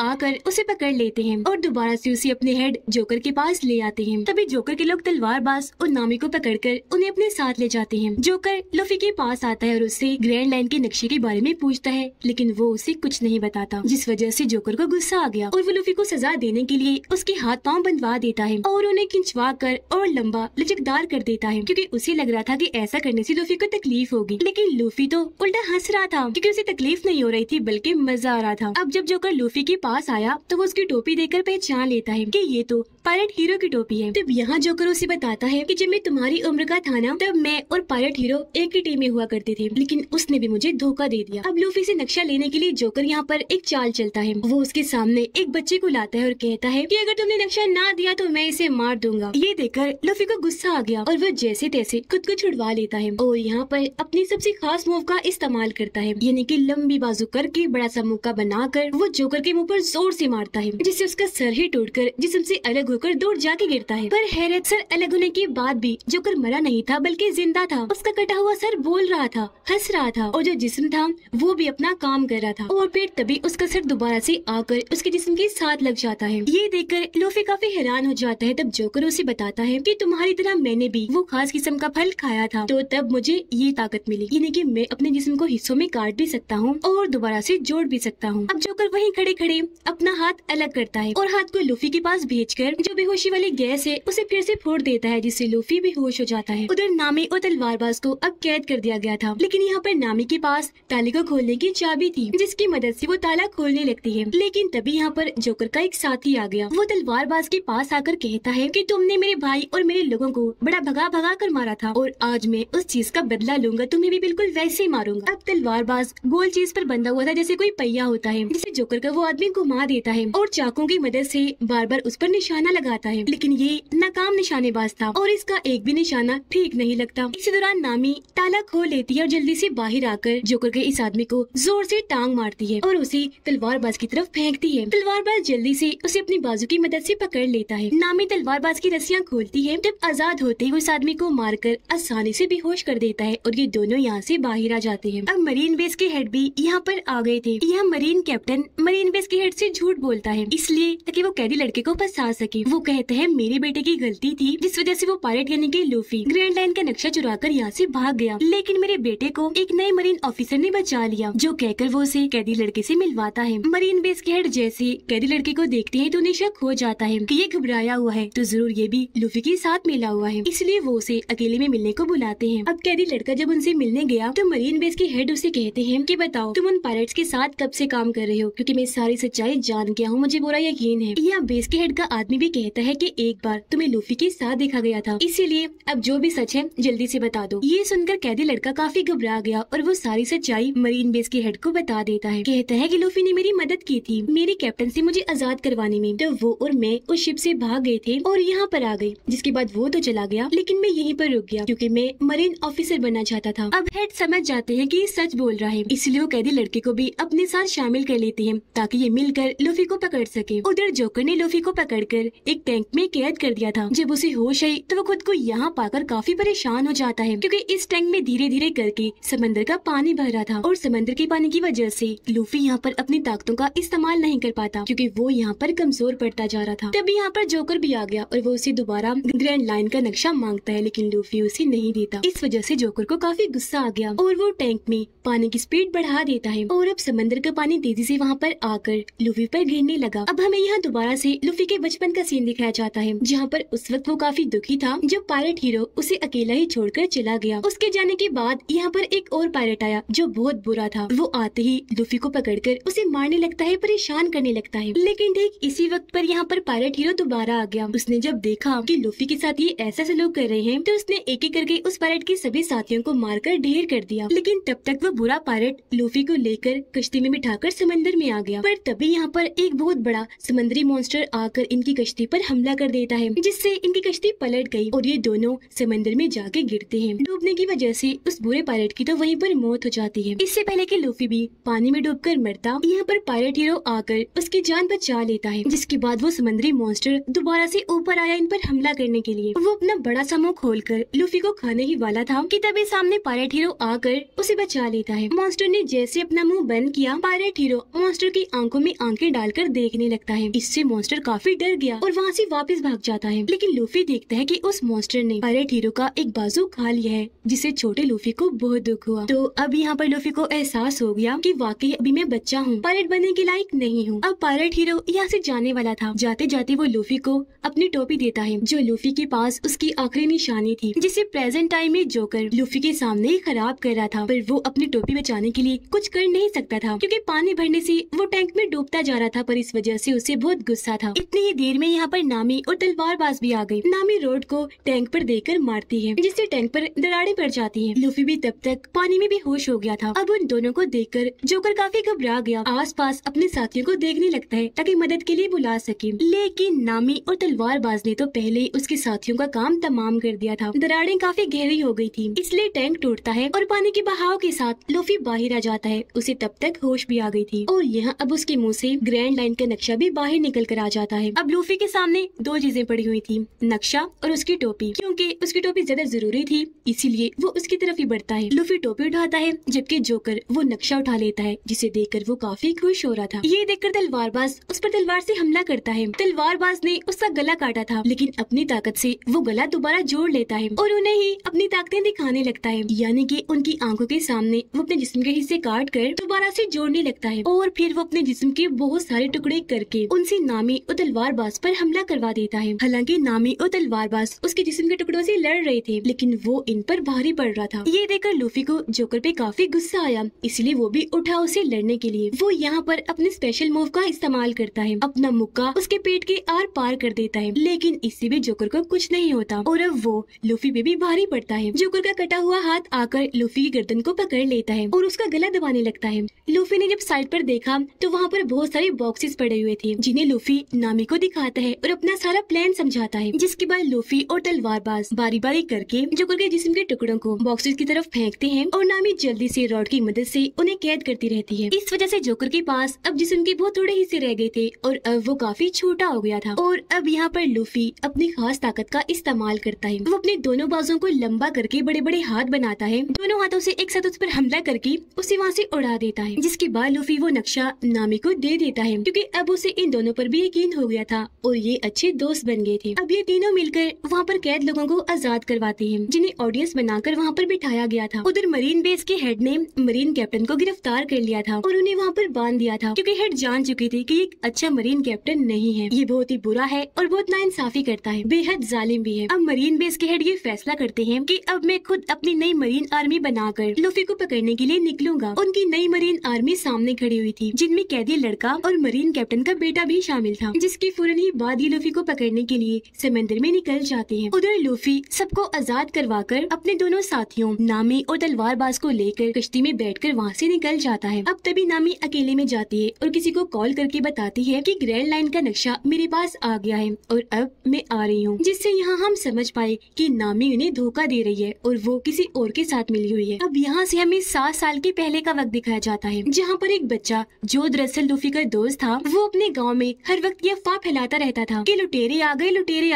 आकर उसे पकड़ लेते हैं और दोबारा से उसे अपने हेड जोकर के पास ले आते हैं। तभी जोकर के लोग तलवारबाज और नामी को पकड़कर उन्हें अपने साथ ले जाते हैं। जोकर लूफी के पास आता है और उससे ग्रैंड लाइन के नक्शे के बारे में पूछता है, लेकिन वो उसे कुछ नहीं बताता, जिस वजह से जोकर को गुस्सा आ गया और वो लूफी को सजा देने के लिए उसके हाथ पाँव बंधवा देता है और उन्हें खिंचवा कर और लंबा लचकदार कर देता है, क्योंकि उसे लग रहा था कि ऐसा करने से लूफी को तकलीफ होगी। लेकिन लूफी तो उल्टा हंस रहा था, क्योंकि उसे तकलीफ नहीं हो रही थी बल्कि मजा आ रहा था। अब जब जोकर लूफी के पास आया तो वो उसकी टोपी देखकर पहचान लेता है कि ये तो पायलट हीरो की टोपी है। तब यहाँ जोकर उसे बताता है कि जब मैं तुम्हारी उम्र का था ना तब मैं और पायलट हीरो एक ही टीम में हुआ करते थे, लेकिन उसने भी मुझे धोखा दे दिया। अब लूफी से नक्शा लेने के लिए जोकर यहाँ पर एक चाल चलता है। वो उसके सामने एक बच्चे को लाता है और कहता है कि अगर तुमने नक्शा ना दिया तो मैं इसे मार दूंगा। ये देखकर लूफी को गुस्सा आ गया और वो जैसे तैसे खुद को छुड़वा लेता है और यहाँ पर अपनी सबसे खास मूव का इस्तेमाल करता है, यानी कि लंबी बाजू करके बड़ा सा मुक्का बनाकर वो जोकर के मुंह पर जोर से मारता है, जिससे उसका सर ही टूटकर जिस्म से अलग होकर दूर जाके गिरता है। पर हैरत, सर अलग होने के बाद भी जोकर मरा नहीं था बल्कि जिंदा था। उसका कटा हुआ सर बोल रहा था, हंस रहा था और जो जिस्म था वो भी अपना काम कर रहा था और फिर तभी उसका सर दोबारा से आकर उसके जिस्म के साथ लग जाता है। ये देखकर लूफी काफी हैरान हो जाता है। तब जोकर उसे बताता है कि तुम्हारी तरह मैंने भी वो खास किस्म का फल खाया था, तो तब मुझे ये ताकत मिली, यानी कि मैं अपने जिस्म को हिस्सों में काट भी सकता हूँ और दोबारा से जोड़ भी सकता हूँ। अब जोकर वहीं खड़े खड़े अपना हाथ अलग करता है और हाथ को लूफी के पास भेजकर जो बेहोशी वाली गैस है उसे फिर से फोड़ देता है, जिससे लूफी बेहोश हो जाता है। उधर नामी और तलवारबाज को अब कैद कर दिया गया था, लेकिन यहाँ पर नामी के पास ताले को खोलने की चाबी थी, जिसकी मदद से वो ताला खोलने लगती है। लेकिन तभी यहाँ पर जोकर का एक साथी आ गया। वो तलवारबाज के पास आकर कहता है कि तुमने मेरे भाई और मेरे लोगों को बड़ा भगा भगा कर मारा था और आज मैं उस चीज का बदला लूंगा, तुम्हें भी बिल्कुल वैसे ही मारूंगा। अब तलवारबाज गोल चीज पर बंधा हुआ था जैसे कोई पहिया होता है, जिसे जोकर का वो आदमी घुमा देता है और चाकू की मदद से बार बार उस पर निशाना लगाता है, लेकिन ये नाकाम निशानेबाज था और इसका एक भी निशाना ठीक नहीं लगता। इसी दौरान नामी ताला खोल लेती है और जल्दी से बाहर आकर जोकर के इस आदमी को जोर से टांग मारती है और उसे तलवारबाज की तरफ फेंकती है। तलवारबाज जल्दी से उसे अपनी बाजू की मदद से पकड़ लेता है। नामी तलवारबाज की रस्सियां खोलती है, जब आजाद होते ही उस आदमी को मारकर आसानी से बेहोश कर देता है और ये दोनों यहाँ से बाहर आ जाते हैं। अब मरीन बेस के हेड भी यहाँ पर आ गए थे। यह मरीन कैप्टन मरीन बेस के हेड से झूठ बोलता है, इसलिए ताकि वो कैदी लड़के को फंसा सके। वो कहते हैं मेरे बेटे की गलती थी, जिस वजह से वो पायलट यानी कि लूफी ग्रैंड लाइन का नक्शा चुराकर यहाँ से भाग गया, लेकिन मेरे बेटे को एक नए मरीन ऑफिसर ने बचा लिया, जो कहकर वो उसे कैदी लड़के से मिलवाता है। मरीन बेस के हेड जैसे कैदी लड़के को देखते हैं तो उन्हें शक हो जाता है कि ये घबराया हुआ है, तो जरूर ये भी लूफी के साथ मिला हुआ है, इसलिए वो उसे अकेले में मिलने को बुलाते हैं। अब कैदी लड़का जब उनसे मिलने गया तो मरीन बेस के हेड उसे कहते हैं कि बताओ तुम उन पायलट्स के साथ कब से काम कर रहे हो, क्योंकि मैं सारी सच्चाई जान गया हूँ, मुझे पूरा यकीन है। यहाँ बेस के हेड का आदमी भी कहता है कि एक बार तुम्हें लूफी के साथ देखा गया था, इसीलिए अब जो भी सच है जल्दी से बता दो। ये सुनकर कैदी लड़का काफी घबरा गया और वो सारी सच्चाई मरीन बेस के हेड को बता देता है। कहता है कि लूफी ने मेरी मदद की थी मेरी कैप्टन से मुझे आजाद करवाने में, तो वो और मैं उस शिप से भाग गए थे और यहाँ पर आ गए। जिसके बाद वो तो चला गया लेकिन मैं यहीं पर रुक गया क्योंकि मैं मरीन ऑफिसर बनना चाहता था। अब हेड समझ जाते हैं कि ये सच बोल रहा है, इसलिए वो कैदी लड़के को भी अपने साथ शामिल कर लेते हैं ताकि ये मिलकर लूफी को पकड़ सके। उधर जोकर ने लूफी को पकड़कर एक टैंक में कैद कर दिया था। जब उसे होश आई तो वो खुद को यहाँ पाकर काफी परेशान हो जाता है क्योंकि इस टैंक में धीरे धीरे करके समंदर का पानी भर रहा था और समंदर के पानी की वजह से लूफी यहाँ पर अपनी ताकतों का इस्तेमाल नहीं कर पाता क्योंकि वो यहाँ पर कमजोर पड़ता जा रहा था। तभी यहाँ पर जोकर भी आ गया और वो उसे दोबारा ग्रैंड लाइन का नक्शा मांगता है लेकिन लूफी उसे नहीं देता। इस वजह से जोकर को काफी गुस्सा आ गया और वो टैंक में पानी की स्पीड बढ़ा देता है और अब समंदर का पानी तेजी से वहाँ पर आकर लूफी पर गिरने लगा। अब हमें यहाँ दोबारा से लूफी के बचपन का सीन दिखाया जाता है जहाँ पर उस वक्त वो काफी दुखी था जब पायरेट हीरो उसे अकेला ही छोड़कर चला गया। उसके जाने के बाद यहाँ पर एक और पायरेट आया जो बहुत बुरा था। वो आते ही लूफी को पकड़कर उसे मारने लगता है, परेशान करने लगता है। लेकिन ठीक इसी वक्त पर यहाँ पर पायरेट हीरो दोबारा आ गया। उसने जब देखा कि लूफी के साथ ये ऐसा सलूक कर रहे हैं तो उसने एक एक करके उस पायरेट के सभी साथियों को मारकर ढेर कर दिया। लेकिन तब तक वो बुरा पायरेट लूफी को लेकर कश्ती में बिठाकर समंदर में आ गया। पर तभी यहाँ पर एक बहुत बड़ा समुद्री मॉन्स्टर आकर इनकी कश्ती पर हमला कर देता है जिससे इनकी कश्ती पलट गई और ये दोनों समंदर में जाके गिरते हैं। डूबने की वजह से उस बुरे पायरेट की तो वहीं पर मौत हो जाती है। इससे पहले कि लूफी भी पानी में डूबकर मरता, यहाँ पर पायरेट हीरो आकर उसकी जान बचा लेता है। जिसके बाद वो समुद्री मॉन्स्टर दोबारा से ऊपर आया इन पर हमला करने के लिए। वो अपना बड़ा सा मुंह खोलकर लूफी को खाने ही वाला था कि तभी सामने पायरेट हीरो आकर उसे बचा लेता है। मॉन्स्टर ने जैसे अपना मुंह बंद किया, पायरेट हीरो मॉन्स्टर की आंखों में आंखें डालकर देखने लगता है। इससे मॉन्स्टर काफी डर गया और वहाँ से वापस भाग जाता है। लेकिन लूफी देखता है कि उस मॉन्स्टर ने पायरेट हीरो का एक बाजू खा लिया है जिससे छोटे लूफी को बहुत दुख हुआ। तो अब यहाँ पर लूफी को एहसास हो गया कि वाकई अभी मैं बच्चा हूँ, पायरेट बनने के लायक नहीं हूँ। अब पायरेट हीरो यहाँ से जाने वाला था। जाते जाते वो लूफी को अपनी टोपी देता है जो लूफी के पास उसकी आखिरी निशानी थी, जिसे प्रेजेंट टाइम में जोकर लूफी के सामने ही खराब कर रहा था। पर वो अपनी टोपी बचाने के लिए कुछ कर नहीं सकता था क्योंकि पानी भरने से वो टैंक में डूबता जा रहा था। पर इस वजह से उसे बहुत गुस्सा था। इतनी ही देर में यहाँ पर नामी और तलवारबाज भी आ गई। नामी रोड को टैंक पर देकर मारती है जिससे टैंक पर दरारें पड़ जाती हैं। लूफी भी तब तक पानी में बेहोश हो गया था। अब उन दोनों को देखकर जोकर काफी घबरा गया। आसपास अपने साथियों को देखने लगता है ताकि मदद के लिए बुला सके। लेकिन नामी और तलवारबाज ने तो पहले ही उसके साथियों का काम तमाम कर दिया था। दरारें काफी गहरी हो गई थी, इसलिए टैंक टूटता है और पानी के बहाव के साथ लूफी बाहर आ जाता है। उसे तब तक होश भी आ गई थी और यहाँ अब उसके मुंह से ग्रैंड लाइन का नक्शा भी बाहर निकल कर आ जाता है। अब लूफी के सामने दो चीजें पड़ी हुई थी, नक्शा और उसकी टोपी। क्योंकि उसकी टोपी ज्यादा जरूरी थी इसीलिए वो उसकी तरफ ही बढ़ता है। लूफी टोपी उठाता है जबकि जोकर वो नक्शा उठा लेता है जिसे देखकर वो काफी खुश हो रहा था। ये देखकर तलवारबाज उस पर तलवार से हमला करता है। तलवारबाज ने उसका गला काटा था लेकिन अपनी ताकत से वो गला दोबारा जोड़ लेता है और उन्हें ही अपनी ताकतें दिखाने लगता है। यानी कि उनकी आंखों के सामने वो अपने जिस्म के हिस्से काट कर दोबारा से जोड़ने लगता है और फिर वो अपने जिस्म के बहुत सारे टुकड़े करके उनसे नामी और तलवारबाज पर हमला करवा देता है। हालांकि नामी और तलवारबाज उसके जिस्म के टुकड़ों से लड़ रहे थे लेकिन वो इन पर भारी पड़ रहा था। ये देखकर लूफी को जोकर पे काफी गुस्सा आया, इसलिए वो भी उठा उसे लड़ने के लिए। वो यहाँ पर अपने स्पेशल मूव का इस्तेमाल करता है, अपना मुक्का उसके पेट के आर पार कर देता है। लेकिन इससे भी जोकर को कुछ नहीं होता और अब वो लूफी पे भी भारी पड़ता है। जोकर का कटा हुआ हाथ आकर लूफी की गर्दन को पकड़ लेता है और उसका गला दबाने लगता है। लूफी ने जब साइड पर देखा तो वहाँ पर बहुत सारे बॉक्सेस पड़े हुए थे जिन्हें लूफी नामी को दिखाता है और अपना सारा प्लान समझाता है। जिसके बाद लूफी और तलवारबाज बारी बारी करके जोकर के जिस्म के टुकड़ों को बॉक्सेस की तरफ फेंकते हैं और नामी जल्दी से रॉड की मदद से उन्हें कैद करती रहती है। इस वजह से जोकर के पास अब जिस्म के बहुत थोड़े हिस्से रह गए थे और अब वो काफी छोटा हो गया था। और अब यहाँ पर लूफी अपनी खास ताकत का इस्तेमाल करता है। वो अपने दोनों बाजों को लंबा करके बड़े बड़े हाथ बनाता है, दोनों हाथों से एक साथ उस पर हमला करके उसे वहाँ से उड़ा देता है। जिसके बाद लूफी वो नक्शा नामी को दे देता है क्योंकि अब उसे इन दोनों पर भी यकीन हो गया था और ये अच्छे दोस्त बन गए थे। अब ये तीनों मिलकर वहाँ पर कैद लोगों को आजाद करवाते हैं जिन्हें ऑडियंस बनाकर वहाँ पर बिठाया गया था। उधर मरीन बेस के हेड ने मरीन कैप्टन को गिरफ्तार कर लिया था और उन्हें वहाँ पर बांध दिया था क्योंकि हेड जान चुकी थी कि एक अच्छा मरीन कैप्टन नहीं है, ये बहुत ही बुरा है और बहुत नाइंसाफी करता है, बेहद जालिम भी है। अब मरीन बेस के हेड ये फैसला करते हैं कि अब मैं खुद अपनी नई मरीन आर्मी बनाकर लूफी को पकड़ने के लिए निकलूंगा। उनकी नई मरीन आर्मी सामने खड़ी हुई थी जिनमें कैदी लड़का और मरीन कैप्टन का बेटा भी शामिल था, जिसकी फौरन ही बाद ये लूफी को पकड़ने के लिए समंदर में निकल जाते हैं। उधर लूफी सबको आजाद करवाकर अपने दोनों साथियों नामी और तलवारबाज को लेकर कश्ती में बैठकर वहाँ से निकल जाता है। अब तभी नामी अकेले में जाती है और किसी को कॉल करके बताती है कि ग्रैंड लाइन का नक्शा मेरे पास आ गया है और अब मैं आ रही हूँ, जिससे यहाँ हम समझ पाए कि नामी उन्हें धोखा दे रही है और वो किसी और के साथ मिली हुई है। अब यहाँ से हमें 7 साल के पहले का वक्त दिखाया जाता है, जहाँ पर एक बच्चा जो दरअसल लूफी का दोस्त था, वो अपने गाँव में हर वक्त ये अफवाह फैलाता रहता था कि लुटेरे आ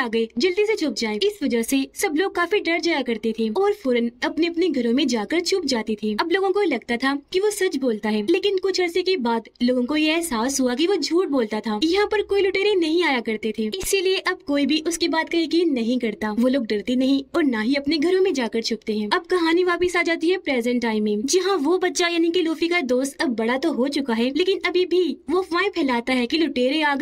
गए, जल्दी से छुप जाएं। इस वजह से सब लोग काफी डर जाया करते थे और फौरन अपने अपने घरों में जाकर छुप जाते थे। अब लोगों को लगता था कि वो सच बोलता है, लेकिन कुछ अरसे के बाद लोगों को यह एहसास हुआ कि वो झूठ बोलता था। यहाँ पर कोई लुटेरे नहीं आया करते थे, इसीलिए अब कोई भी उसकी बात का यकीन नहीं करता। वो लोग डरते नहीं और ना ही अपने घरों में जाकर छुपते हैं। अब कहानी वापिस आ जाती है प्रेजेंट टाइम में, जहाँ वो बच्चा यानी कि लूफी का दोस्त अब बड़ा तो हो चुका है, लेकिन अभी भी वो अफवाहें फैलाता है कि लुटेरे आ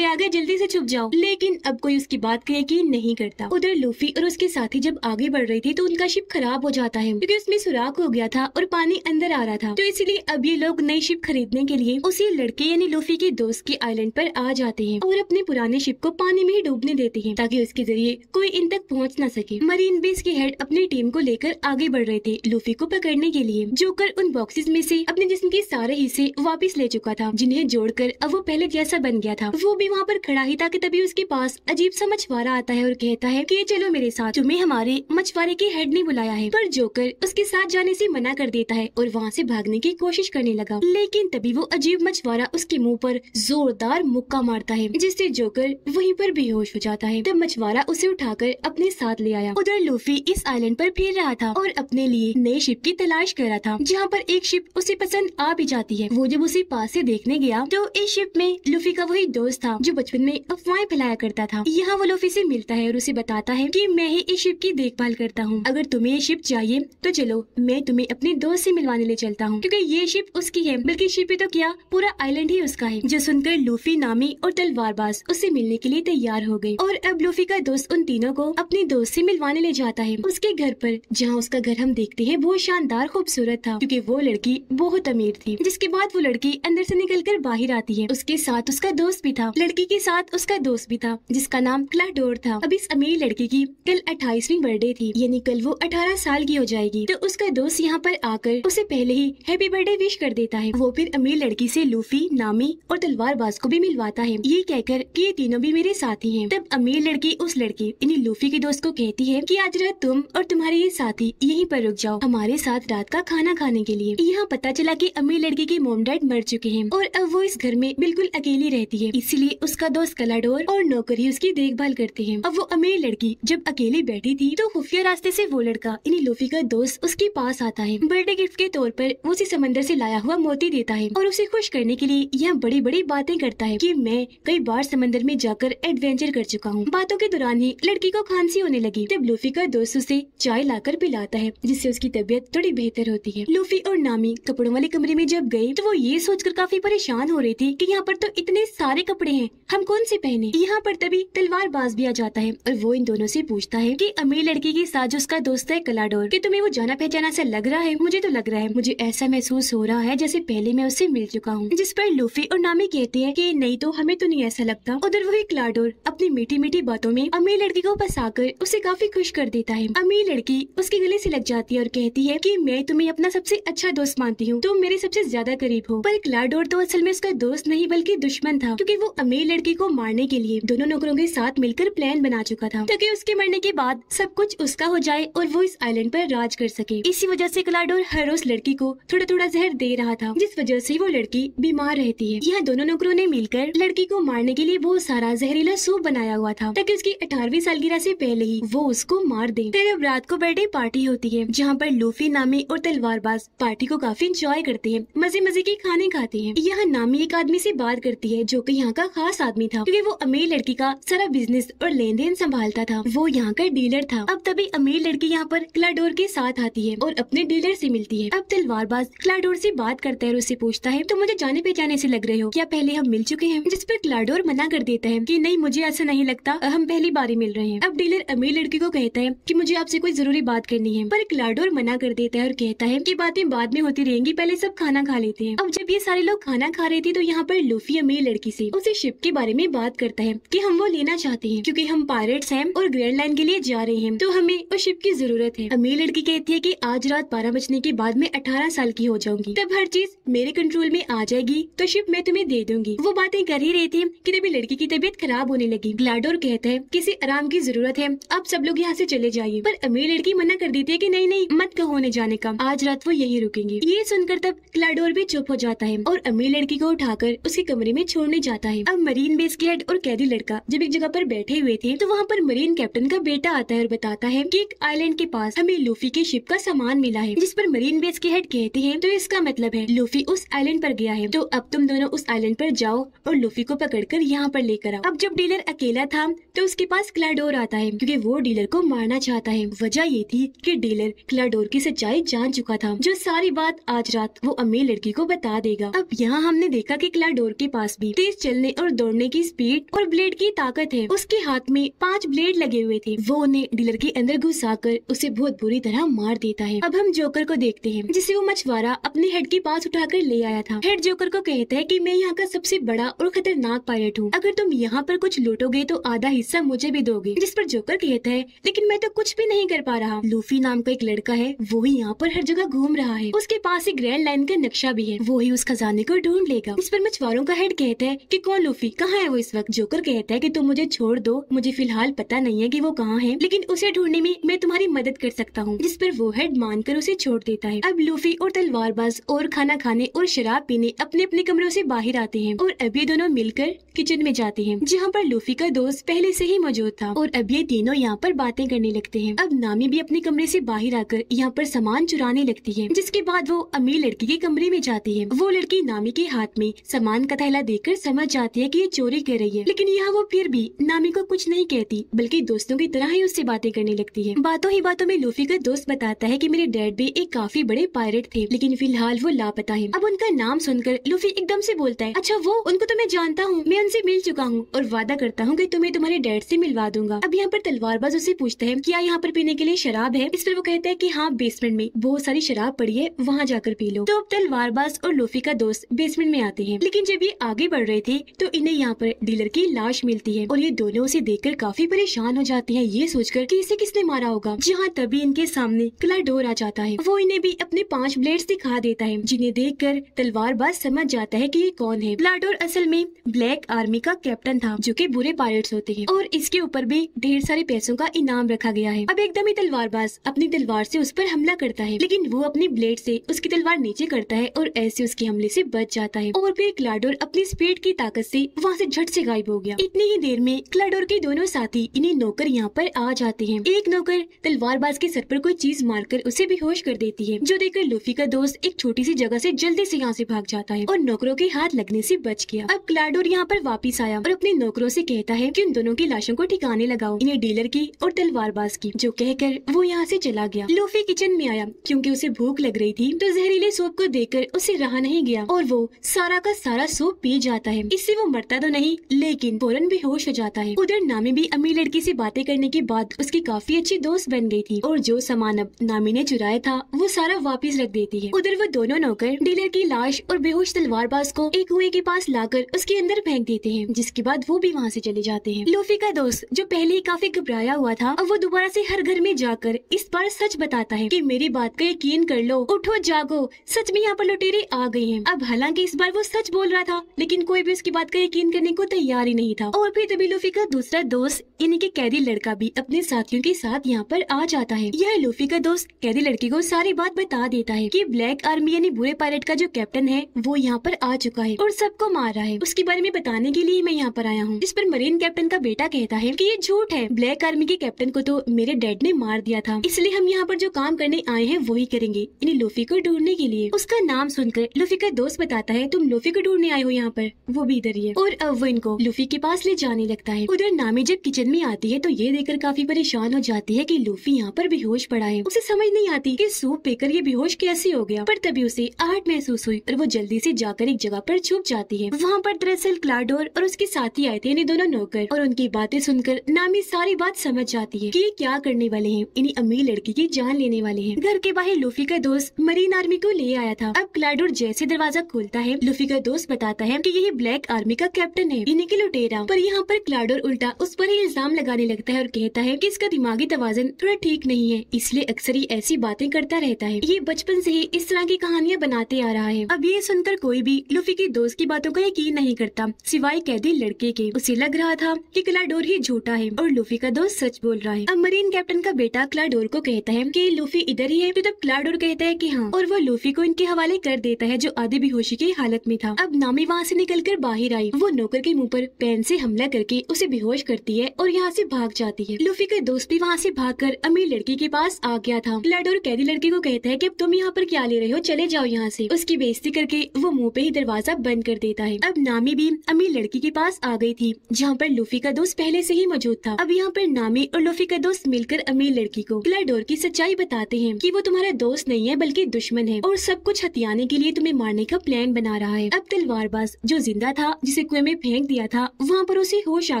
गए, जल्दी से छुप जाओ। लेकिन अब कोई उसकी बात का यकीन नहीं करता। उधर लूफी और उसके साथी जब आगे बढ़ रही थी तो उनका शिप खराब हो जाता है, क्योंकि उसमें सुराख हो गया था और पानी अंदर आ रहा था। तो इसलिए अब ये लोग नई शिप खरीदने के लिए उसी लड़के यानी लूफी के दोस्त के आइलैंड पर आ जाते हैं और अपने पुराने शिप को पानी में ही डूबने देते हैं, ताकि उसके जरिए कोई इन तक पहुँच न सके। मरीन बेस के हेड अपनी टीम को लेकर आगे बढ़ रहे थे लूफी को पकड़ने के लिए। जोकर उन बॉक्सेस में से अपने जिस्म के सारे हिस्से वापस ले चुका था, जिन्हें जोड़कर अब वो पहले जैसा बन गया था। वो भी वहाँ पर खड़ा ही था कि तभी उसके पास अजीब सा मछुआरा आता है और कहता है कि चलो मेरे साथ, तुम्हें हमारे मछुआरे के हेड ने बुलाया है। पर जोकर उसके साथ जाने से मना कर देता है और वहाँ से भागने की कोशिश करने लगा, लेकिन तभी वो अजीब मछुआरा उसके मुंह पर जोरदार मुक्का मारता है, जिससे जोकर वहीं पर बेहोश हो जाता है। तब मछुआरा उसे उठाकर अपने साथ ले आया। उधर लूफी इस आइलैंड पर फिर रहा था और अपने लिए नई शिप की तलाश कर रहा था, जहाँ पर एक शिप उसे पसंद आ भी जाती है। वो जब उसे पास से देखने गया तो इस शिप में लूफी का वही दोस्त था जो बचपन में अफवाहें फैलाया करता था। यहाँ वो लूफी से मिलता है और उसे बताता है कि मैं ही इस शिप की देखभाल करता हूँ, अगर तुम्हें ये शिप चाहिए तो चलो मैं तुम्हें अपने दोस्त से मिलवाने ले चलता हूँ, क्योंकि ये शिप उसकी है, बल्कि शिप ही तो क्या पूरा आइलैंड ही उसका है। जो सुनकर लूफी, नामी और तलवारबाज उससे मिलने के लिए तैयार हो गए और अब लूफी का दोस्त उन तीनों को अपने दोस्त से मिलवाने ले जाता है उसके घर पर, जहाँ उसका घर हम देखते हैं बहुत शानदार खूबसूरत था, क्योंकि वो लड़की बहुत अमीर थी। जिसके बाद वो लड़की अंदर से निकलकर बाहर आती है, उसके साथ उसका दोस्त भी था। लड़की के साथ उसका दोस्त भी था जिसका नाम क्लाडोर था। अब इस अमीर लड़की की कल 28वीं बर्थडे थी, यानी कल वो 18 साल की हो जाएगी। तो उसका दोस्त यहाँ पर आकर उसे पहले ही हैप्पी बर्थडे विश कर देता है। वो फिर अमीर लड़की से लूफी, नामी और तलवारबाज को भी मिलवाता है, ये कहकर कि ये तीनों भी मेरे साथी हैं। तब अमीर लड़की उस लड़की यानी लूफी के दोस्त को कहती है कि आज रात तुम और तुम्हारे ये साथी यहीं पर रुक जाओ हमारे साथ रात का खाना खाने के लिए। यहाँ पता चला कि अमीर लड़की के मॉम डैड मर चुके हैं और अब वो इस घर में बिल्कुल अकेली रहती है, इसीलिए उसका दोस्त क्लाडोर और नौकर ही उसकी देखभाल करते हैं। अब वो अमीर लड़की जब अकेली बैठी थी तो खुफिया रास्ते से वो लड़का यानी लूफी का दोस्त उसके पास आता है। बर्थडे गिफ्ट के तौर पर वो उसे समंदर से लाया हुआ मोती देता है और उसे खुश करने के लिए यह बड़ी बड़ी बातें करता है कि मैं कई बार समंदर में जाकर एडवेंचर कर चुका हूँ। बातों के दौरान ही लड़की को खांसी होने लगी। तब लूफी का दोस्त उसे चाय लाकर पिलाता है, जिससे उसकी तबीयत थोड़ी बेहतर होती है। लूफी और नामी कपड़ों वाले कमरे में जब गए तो वो ये सोचकर काफी परेशान हो रही थी कि यहाँ पर तो इतने सारे कपड़े हैं, हम कौन से पहने। यहाँ पर तभी तलवारबाज भी आ जाता है और वो इन दोनों से पूछता है कि अमीर लड़की के साथ जो उसका दोस्त है क्लाडोर, कि तुम्हें वो जाना पहचाना सा लग रहा है। मुझे तो लग रहा है, मुझे ऐसा महसूस हो रहा है जैसे पहले मैं उससे मिल चुका हूँ। जिस पर लूफी और नामी कहते हैं कि नहीं तो हमें तो नहीं ऐसा लगता। उधर वही क्लाडोर अपनी मीठी मीठी बातों में अमीर लड़की को फंसाकर उसे काफी खुश कर देता है। अमीर लड़की उसके गले से लग जाती है और कहती है कि मैं तुम्हें अपना सबसे अच्छा दोस्त मानती हूँ, तुम मेरे सबसे ज्यादा करीब हो। पर क्लाडोर तो असल में उसका दोस्त नहीं बल्कि दुश्मन था, क्योंकि वो अमीर लड़की को मारने के लिए दोनों नौकरों के साथ मिलकर प्लान बना चुका था, ताकि उसके मरने के बाद सब कुछ उसका हो जाए और वो इस आइलैंड पर राज कर सके। इसी वजह से क्लाडोर हर रोज लड़की को थोड़ा थोड़ा जहर दे रहा था, जिस वजह से वो लड़की बीमार रहती है। यहाँ दोनों नौकरों ने मिलकर लड़की को मारने के लिए बहुत सारा जहरीला सूप बनाया हुआ था, ताकि उसकी 18वीं सालगिरह से पहले ही वो उसको मार दे। फिर अब रात को बर्थडे पार्टी होती है, जहाँ पर लूफी, नामी और तलवारबाज पार्टी को काफी इंजॉय करते हैं, मजे मजे के खाने खाते हैं। यहाँ नामी एक आदमी से बात करती है जो कि यहाँ का खास आदमी था, क्योंकि वो अमीर लड़की का सारा बिजनेस और लेन देन संभालता था। वो यहाँ का डीलर था। अब तभी अमीर लड़की यहाँ पर क्लाडोर के साथ आती है और अपने डीलर से मिलती है। अब तलवारबाज क्लाडोर से बात करता है और उससे पूछता है तो मुझे जाने पहचाने से लग रहे हो, क्या पहले हम मिल चुके हैं। जिस पर क्लाडोर मना कर देता है कि नहीं, मुझे ऐसा नहीं लगता, हम पहली बार ही मिल रहे हैं। अब डीलर अमीर लड़की को कहता है कि मुझे आपसे कोई जरूरी बात करनी है, पर क्लाडोर मना कर देता है और कहता है कि बातें बाद में होती रहेंगी, पहले सब खाना खा लेते हैं। अब जब ये सारे लोग खाना खा रहे थे तो यहाँ पर लूफी अमीर लड़की से उसे शिप के बारे में बात बात करता है कि हम वो लेना चाहते हैं क्योंकि हम पायरेट्स हैं और ग्रैंड लाइन के लिए जा रहे हैं, तो हमें उस शिप की जरूरत है। अमीर लड़की कहती है कि आज रात 12 बजने के बाद मैं 18 साल की हो जाऊंगी, तब हर चीज मेरे कंट्रोल में आ जाएगी, तो शिप मैं तुम्हें दे दूंगी। वो बातें कर ही रही थी कि तभी लड़की की तबीयत खराब होने लगी। ग्लाडोर कहता है किसी आराम की जरूरत है, आप सब लोग यहाँ से चले जाइए, पर अमीर लड़की मना कर देती है कि नहीं नहीं मत कहो उन्हें जाने का, आज रात वो यही रुकेंगे। ये सुनकर तब ग्लाडोर भी चुप हो जाता है और अमीर लड़की को उठाकर उसके कमरे में छोड़ने जाता है। अब मरीन बेस के हेड और कैदी लड़का जब एक जगह पर बैठे हुए थे तो वहाँ पर मरीन कैप्टन का बेटा आता है और बताता है कि एक आइलैंड के पास हमें लूफी की शिप का सामान मिला है, जिस पर मरीन बेस के हेड कहते हैं तो इसका मतलब है लूफी उस आइलैंड पर गया है, तो अब तुम दोनों उस आइलैंड पर जाओ और लूफी को पकड़कर यहाँ पर लेकर आओ। अब जब डीलर अकेला था तो उसके पास क्लाडोर आता है क्योंकि वो डीलर को मारना चाहता है। वजह ये थी कि डीलर क्लाडोर की सच्चाई जान चुका था, जो सारी बात आज रात वो अमीर लड़की को बता देगा। अब यहाँ हमने देखा कि क्लाडोर के पास भी तेज चलने और दौड़ने की स्पीड और ब्लेड की ताकत है। उसके हाथ में 5 ब्लेड लगे हुए थे, वो उन्हें डीलर के अंदर घुसाकर उसे बहुत बुरी तरह मार देता है। अब हम जोकर को देखते हैं जिसे वो मछुआरा अपने हेड के पास उठाकर ले आया था। हेड जोकर को कहता है कि मैं यहाँ का सबसे बड़ा और खतरनाक पायलट हूँ, अगर तुम यहाँ पर कुछ लूटोगे तो आधा हिस्सा मुझे भी दोगे। जिस पर जोकर कहता है लेकिन मैं तो कुछ भी नहीं कर पा रहा। लूफी नाम का एक लड़का है, वो ही यहाँ पर हर जगह घूम रहा है, उसके पास एक ग्रैंड लाइन का नक्शा भी है, वो ही उस खजाने को ढूंढ लेगा। इस पर मछुआरों का हेड कहता है कि कौन लूफी, कहाँ है वो इस वक्त। जोकर कहता है कि तुम मुझे छोड़ दो, मुझे फिलहाल पता नहीं है कि वो कहाँ है, लेकिन उसे ढूंढने में मैं तुम्हारी मदद कर सकता हूँ। जिस पर वो हेड मानकर उसे छोड़ देता है। अब लूफी और तलवारबाज और खाना खाने और शराब पीने अपने अपने कमरों से बाहर आते हैं और अब ये दोनों मिलकर किचन में जाते हैं, जहाँ पर लूफी का दोस्त पहले से ही मौजूद था और अब ये तीनों यहाँ पर बातें करने लगते हैं। अब नामी भी अपने कमरे से बाहर आकर यहाँ पर सामान चुराने लगती है, जिसके बाद वो अमीर लड़की के कमरे में जाती है। वो लड़की नामी के हाथ में सामान का थैला देखकर समझ जाती है कि ये चोरी कर रही है, लेकिन यहाँ वो फिर भी नामी को कुछ नहीं कहती, बल्कि दोस्तों की तरह ही उससे बातें करने लगती है। बातों ही बातों में लूफी का दोस्त बताता है कि मेरे डैड भी एक काफी बड़े पायरेट थे, लेकिन फिलहाल वो लापता है। अब उनका नाम सुनकर लूफी एकदम से बोलता है, अच्छा वो, उनको तो मैं जानता हूँ, मैं उनसे मिल चुका हूँ और वादा करता हूँ कि तुम्हें तुम्हारे डैड से मिलवा दूंगा। अब यहाँ पर तलवारबाज उसे पूछता है क्या यहाँ पर पीने के लिए शराब है। इस पर वो कहता है कि हाँ, बेसमेंट में बहुत सारी शराब पड़ी है, वहाँ जाकर पी लो। तो अब तलवारबाज और लूफी का दोस्त बेसमेंट में आते हैं, लेकिन जब ये आगे बढ़ रहे थे तो इन्हें यहाँ पर डीलर की लाश मिलती है और ये दोनों उसे देखकर काफी परेशान हो जाते हैं, ये सोचकर कि इसे किसने मारा होगा। जहाँ तभी इनके सामने क्लाडोर आ जाता है, वो इन्हें भी अपने 5 ब्लेड्स दिखा देता है, जिन्हें देखकर तलवारबाज समझ जाता है कि ये कौन है। क्लाडोर असल में ब्लैक आर्मी का कैप्टन था, जो कि बुरे पायरेट्स होते हैं, और इसके ऊपर भी ढेर सारे पैसों का इनाम रखा गया है। अब एकदम ही तलवारबाज अपनी तलवार से उस पर हमला करता है, लेकिन वो अपनी ब्लेड से उसकी तलवार नीचे करता है और ऐसे उसके हमले से बच जाता है। और फिर क्लाडोर अपनी स्पीड की ताकत से वहाँ से झट से गायब हो गया। इतनी ही देर में क्लाडोर के दोनों साथी इन्हें नौकर यहाँ पर आ जाते हैं। एक नौकर तलवारबाज के सर पर कोई चीज मारकर उसे बेहोश कर देती है, जो देखकर लूफी का दोस्त एक छोटी सी जगह से जल्दी से यहाँ से भाग जाता है और नौकरों के हाथ लगने से बच गया। अब क्लाडोर यहाँ पर वापिस आया और अपने नौकरों से कहता है कि उन दोनों की लाशों को ठिकाने लगाओ, इन्हें डीलर की और तलवारबाज की, जो कहकर वो यहाँ से चला गया। लूफी किचन में आया क्योंकि उसे भूख लग रही थी, तो जहरीले सूप को देखकर उसे रहा नहीं गया और वो सारा का सारा सूप पी जाता है। इससे वो मरता तो नहीं, लेकिन फौरन बेहोश हो जाता है। उधर नामी भी अमीर लड़की से बातें करने के बाद उसकी काफी अच्छी दोस्त बन गई थी और जो सामान अब नामी ने चुराया था वो सारा वापस रख देती है। उधर वो दोनों नौकर डीलर की लाश और बेहोश तलवारबाज को एक कुएं के पास लाकर उसके अंदर फेंक देते हैं, जिसके बाद वो भी वहाँ से चले जाते हैं। लूफी का दोस्त जो पहले ही काफी घबराया हुआ था, अब वो दोबारा से हर घर में जाकर इस बार सच बताता है कि मेरी बात का यकीन कर लो, उठो जागो, सच में यहाँ पर लुटेरे आ गए हैं। अब हालांकि इस बार वो सच बोल रहा था, लेकिन कोई भी उसकी बात का यकीन करने को तैयार ही नहीं था। और फिर तभी लूफी का दूसरा दोस्त यानी कि कैदी लड़का भी अपने साथियों के साथ यहाँ पर आ जाता है। यह लूफी का दोस्त कैदी लड़की को सारी बात बता देता है कि ब्लैक आर्मी यानी बुरे पायलट का जो कैप्टन है वो यहाँ पर आ चुका है और सबको मार रहा है। उसके बारे में बताने के लिए मैं यहाँ पर आया हूँ। इस पर मरीन कैप्टन का बेटा कहता है कि ये झूठ है, ब्लैक आर्मी के कैप्टन को तो मेरे डैड ने मार दिया था, इसलिए हम यहाँ पर जो काम करने आए हैं वही करेंगे, यानी लूफी को ढूंढने के लिए। उसका नाम सुनकर लूफी का दोस्त बताता है तुम लूफी को ढूंढने आए हो यहाँ पर, वो भी इधर ही है। और अब वो इनको लूफी के पास ले जाने लगता है। उधर नामी जब किचन में आती है तो ये देखकर काफी परेशान हो जाती है कि लूफी यहाँ पर बेहोश पड़ा है। उसे समझ नहीं आती कि सूप पीकर ये बेहोश कैसे हो गया, पर तभी उसे आहट महसूस हुई और वो जल्दी से जाकर एक जगह पर छुप जाती है। वहाँ पर दरअसल क्लाडोर क्लाडोर और उसके साथी आए थे इन्हीं दोनों नौकर, और उनकी बातें सुनकर नामी सारी बात समझ जाती है कि ये क्या करने वाले हैं। इन्हीं अमीर लड़की की जान लेने वाले हैं। घर के बाहर लूफी का दोस्त मरीन आर्मी को ले आया था। अब क्लाडोर जैसे दरवाजा खोलता है, लूफी का दोस्त बताता है कि यही ब्लैक आर्मी का कैप्टन है, इन्हीं के लुटेरा। पर यहाँ पर क्लाडोर उल्टा उस पर ही इल्जाम लगाने लगता है और कहता है कि इसका दिमागी तवाज़ुन थोड़ा ठीक नहीं है, इसलिए अक्सर ही ऐसी बातें करता रहता है। ये बचपन से ही इस तरह की कहानियां बनाते आ रहा है। अब ये सुनकर कोई भी लूफी के दोस्त की बातों का यकीन नहीं करता, सिवाय कैदी लड़के के। उसे लग रहा था कि क्लाडोर ही झूठा है और लूफी का दोस्त सच बोल रहा है। अब मरीन कैप्टन का बेटा क्लाडोर को कहता है कि लूफी इधर ही है, तो तब क्लाडोर कहता है कि हाँ, और वो लूफी को इनके हवाले कर देता है जो आधे बेहोशी की हालत में था। अब नामी वहाँ से निकलकर बाहर आई। वो नौकर के मुंह पर पेन से हमला करके उसे बेहोश करती है और यहाँ से भाग जाती है। लूफी का दोस्त भी वहाँ से भागकर अमीर लड़की के पास आ गया था। क्लाडोर कैदी लड़की को कहता है कि अब तुम यहाँ पर क्या ले रहे हो, चले जाओ यहाँ से। उसकी बेइज्जती करके वो मुंह पे ही दरवाजा बंद कर देता है। अब नामी भी अमीर लड़की के पास आ गई थी जहाँ पर लूफी का दोस्त पहले से ही मौजूद था। अब यहाँ पर नामी और लूफी का दोस्त मिलकर अमीर लड़की को क्लाडोर की सच्चाई बताते हैं कि वो तुम्हारा दोस्त नहीं है बल्कि दुश्मन है और सब कुछ हथियाने के लिए तुम्हें मारने का प्लान बना रहा है। अब तलवारबाज जो जिंदा था, जिसे कुएं में फेंक दिया था, वहाँ पर उसे होश आ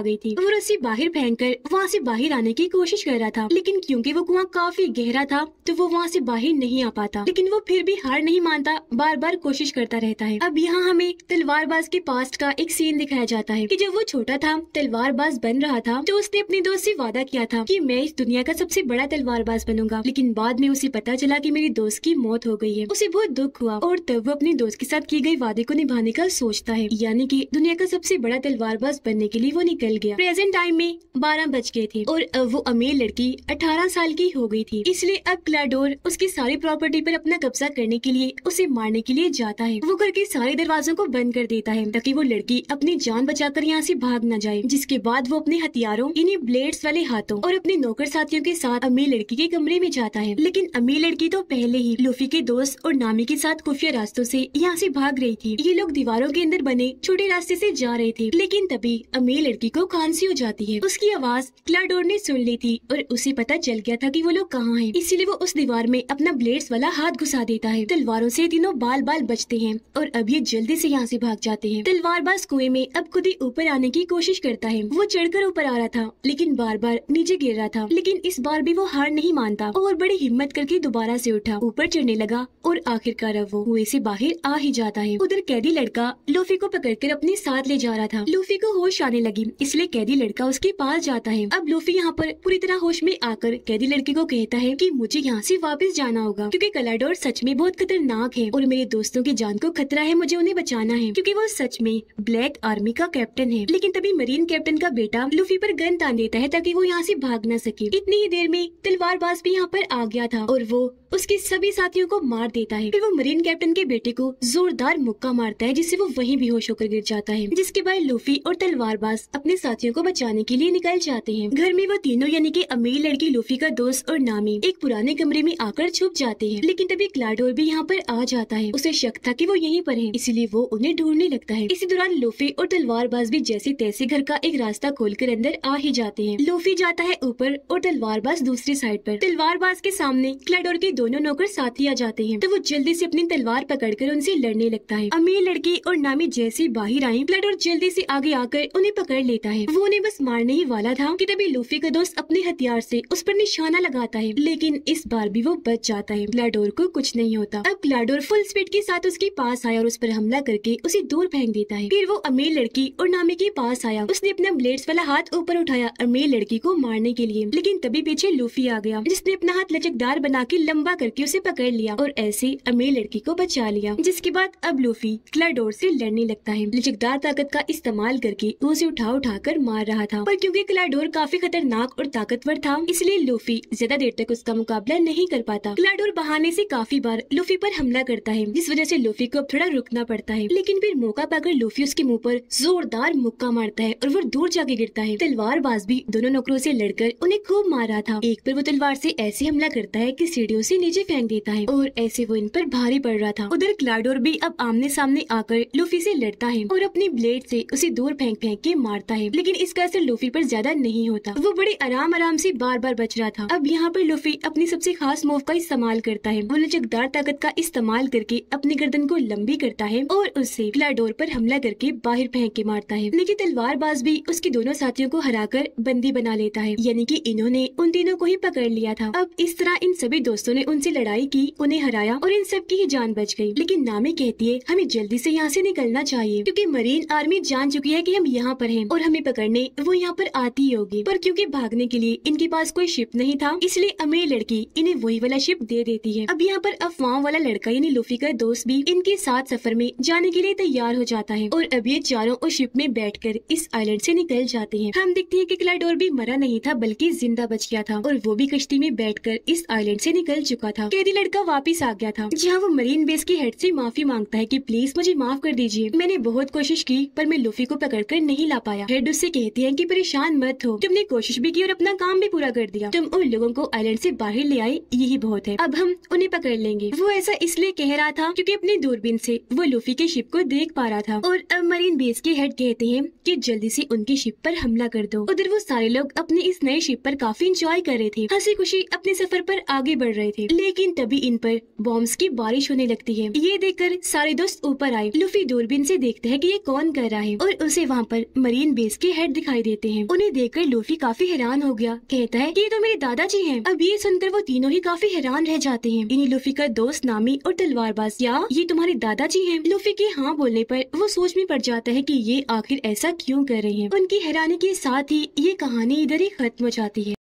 गई थी। वो रस्सी बाहर फेंक कर वहाँ से बाहर आने की कोशिश कर रहा था, लेकिन क्योंकि वो कुआं काफी गहरा था तो वो वहाँ से बाहर नहीं आ पाता। लेकिन वो फिर भी हार नहीं मानता, बार बार कोशिश करता रहता है। अब यहाँ हमें तलवारबाज के पास्ट का एक सीन दिखाया जाता है कि जब वो छोटा था, तलवारबाज बन रहा था, तो उसने अपने दोस्त से वादा किया था कि मैं इस दुनिया का सबसे बड़ा तलवारबाज बनूंगा। लेकिन बाद में उसे पता चला कि मेरी दोस्त की मौत हो गई है। उसे बहुत दुख हुआ और तब वो अपने दोस्त के साथ किए गए वादे को निभाने का सोचता है, यानी कि दुनिया का सबसे बड़ा तलवारबाज बनने के लिए वो निकल गया। प्रेजेंट टाइम में 12 बज गए थे और अब वो अमीर लड़की 18 साल की हो गई थी। इसलिए अब क्लाडोर उसकी सारी प्रॉपर्टी पर अपना कब्जा करने के लिए उसे मारने के लिए जाता है। वो घर के सारे दरवाजों को बंद कर देता है ताकि वो लड़की अपनी जान बचाकर यहाँ से भाग न जाए। जिसके बाद वो अपने हथियारों यानी ब्लेड्स वाले हाथों और अपने नौकर साथियों के साथ अमीर लड़की के कमरे में जाता है। लेकिन अमीर लड़की तो पहले ही लूफी के दोस्त और नामी के साथ खुफिया रास्तों से यहाँ से भाग रही थी। ये लोग दीवारों के अंदर बने छोटे रास्ते से जा रहे थे, लेकिन तभी अमीर लड़की को खांसी हो जाती है। उसकी आवाज क्लाडोर ने सुन ली थी और उसे पता चल गया था कि वो लोग कहाँ हैं। इसीलिए वो उस दीवार में अपना ब्लेड्स वाला हाथ घुसा देता है। तलवारों से तीनों बाल बाल बचते हैं और अब ये जल्दी से यहाँ से भाग जाते हैं। तलवारबाज कुएं में अब खुद ही ऊपर आने की कोशिश करता है। वो चढ़कर ऊपर आ रहा था लेकिन बार बार नीचे गिर रहा था, लेकिन इस बार भी वो हार नहीं मानता और बड़ी हिम्मत करके दोबारा से उठा, ऊपर चढ़ने लगा और आखिरकार वो कुएं से बाहर आ ही जाता है। उधर कैदी लड़का लूफी को पकड़कर अपने साथ ले जा रहा था। लूफी को होश आने लगी, इसलिए कैदी लड़का उसके पास जाता है। अब लूफी यहाँ पर पूरी तरह होश में आकर कैदी लड़के को कहता है कि मुझे यहाँ से वापस जाना होगा क्योंकि क्लाडोर सच में बहुत खतरनाक है और मेरे दोस्तों की जान को खतरा है, मुझे उन्हें बचाना है क्योंकि वो सच में ब्लैक आर्मी का कैप्टन है। लेकिन तभी मरीन कैप्टन का बेटा लूफी पर गन तान देता है ताकि वो यहाँ से भाग न सके। इतनी ही देर में तलवारबाज भी यहाँ पर आ गया था और वो उसके सभी साथियों को मार देता है। फिर वो मरीन कैप्टन के बेटे को जोरदार मुक्का मारता है जिससे वो वहीं बेहोश होकर गिर जाता है। जिसके बाद लूफी और तलवारबाज अपने साथियों को बचाने के लिए निकल जाते हैं। घर में वो तीनों यानी कि अमीर लड़की, लूफी का दोस्त और नामी एक पुराने कमरे में आकर छुप जाते हैं। लेकिन तभी क्लाडोर भी यहाँ पर आ जाता है। उसे शक था कि वो यहीं पर है, इसलिए वो उन्हें ढूंढने लगता है। इसी दौरान लूफी और तलवारबाज भी जैसे तैसे घर का एक रास्ता खोलकर अंदर आ ही जाते हैं। लूफी जाता है ऊपर और तलवारबाज दूसरी साइड पर। तलवारबाज के सामने क्लाडोर के दोनों नौकर साथी आ जाते हैं तो वो जल्दी से अपनी तलवार पकड़कर उनसे लड़ने लगता है। अमीर लड़की और नामी जैसे बाहर आई, क्लाडोर जल्दी से आगे आकर उन्हें पकड़ लेता है। वो उन्हें बस मारने ही वाला था कि तभी लूफी का दोस्त अपने हथियार से उस पर निशाना लगाता है, लेकिन इस बार भी वो बच जाता है। क्लाडोर को कुछ नहीं होता। अब क्लाडोर फुल स्पीड के साथ उसके पास आया और उस पर हमला करके उसे दूर फेंक देता है। फिर वो अमीर लड़की और नामी के पास आया। उसने अपना ब्लेड्स वाला हाथ ऊपर उठाया अमीर लड़की को मारने के लिए, लेकिन तभी पीछे लूफी आ गया जिसने अपना हाथ लचकदार बना के लंबा करके उसे पकड़ लिया और ऐसे अमीर लड़की को बचा लिया। जिसके बाद अब लूफी क्लाडोर से लड़ने लगता है। लचकदार ताकत का इस्तेमाल करके वो उसे उठा कर मार रहा था, पर क्योंकि क्लाडोर काफी खतरनाक और ताकतवर था इसलिए लूफी ज्यादा देर तक उसका मुकाबला नहीं कर पाता। क्लाडोर बहाने से काफी बार लूफी पर हमला करता है जिस वजह से लूफी को अब थोड़ा रुकना पड़ता है, लेकिन फिर मौका पाकर लूफी उसके मुंह पर जोरदार मुक्का मारता है और वो दूर जाके गिरता है। तलवारबाज भी दोनों नौकरों से लड़कर उन्हें खूब मार रहा था। एक पर वो तलवार से ऐसे हमला करता है कि सीढ़ियों से नीचे फेंक देता है और ऐसे वो इन पर भारी पड़ रहा था। उधर क्लाडोर भी अब आमने सामने आकर लूफी से लड़ता है और अपनी ब्लेड से उसे दूर फेंक फेंक के मारता है, लेकिन इसका असर लूफी पर ज्यादा नहीं होता। वो बड़े आराम से बार बार बच रहा था। अब यहाँ पर लूफी अपनी सबसे खास मूव का इस्तेमाल करता है। वो लचकदार ताकत का इस्तेमाल करके अपनी गर्दन को लंबी करता है और उससे क्लाडोर पर हमला करके बाहर फेंक के मारता है, लेकिन तलवारबाज भी उसके दोनों साथियों को हराकर बंदी बना लेता है, यानी कि इन्होंने उन तीनों को ही पकड़ लिया था। अब इस तरह इन सभी दोस्तों ने उनसे लड़ाई की, उन्हें हराया और इन सब की ही जान बच गई। लेकिन नामी कहती है हमें जल्दी से यहाँ से निकलना चाहिए, क्योंकि मरीन आर्मी जान चुकी है कि हम यहाँ पर हैं और हमें पकड़ने वो यहाँ पर आती ही होगी। पर क्योंकि भागने के लिए इनके पास कोई शिप नहीं था, इसलिए अमीर लड़की इन्हें वही वाला शिप दे देती है। अब यहाँ पर अफवाह वाला लड़का यानी लूफी का दोस्त भी इनके साथ सफर में जाने के लिए तैयार हो जाता है और अब ये चारों उस शिप में बैठकर इस आइलैंड से निकल जाते हैं। हम देखते हैं कि क्लाइडोर भी मरा नहीं था बल्कि जिंदा बच गया था और वो भी कश्ती में बैठकर इस आइलैंड से निकल चुका था। कैदी लड़का वापस आ गया था, जहाँ वो मरीन बेस की हेड से माफी मांगता है कि प्लीज मुझे माफ कर दीजिए, मैंने बहुत कोशिश की पर मैं लूफी को पकड़कर नहीं ला पाया। हेड उससे कहती है कि परेशान मत हो, तुमने कोशिश भी की और अपना काम भी पूरा कर दिया, तुम उन लोगों को आइलैंड से बाहर ले आए, यही बहुत है, अब हम उन्हें पकड़ लेंगे। वो ऐसा इसलिए कह रहा था क्योंकि अपनी दूरबीन से वो लूफी के शिप को देख पा रहा था। और अब मरीन बेस के हेड कहते हैं कि जल्दी से उनकी शिप पर हमला कर दो। उधर वो सारे लोग अपने इस नए शिप पर काफी इंजॉय कर रहे थे, हंसी खुशी अपने सफर पर आगे बढ़ रहे थे, लेकिन तभी इन पर बॉम्ब्स की बारिश होने लगती है। ये देखकर सारे दोस्त ऊपर आए। लूफी दूरबीन से देखते हैं कि ये कौन कर रहा है और उसे वहाँ पर मरीन बेस के हेड दिखाई देते हैं। उन्हें देखकर लूफी काफी हैरान हो गया, कहता है कि ये तो मेरे दादाजी हैं। अब ये सुनकर वो तीनों ही काफी हैरान रह जाते हैं। इन्हीं लूफी का दोस्त नामी और तलवारबाज, क्या ये तुम्हारे दादाजी हैं? लूफी के हाँ बोलने पर वो सोच में पड़ जाता है कि ये आखिर ऐसा क्यों कर रहे हैं। उनकी हैरानी के साथ ही ये कहानी इधर ही खत्म हो जाती है।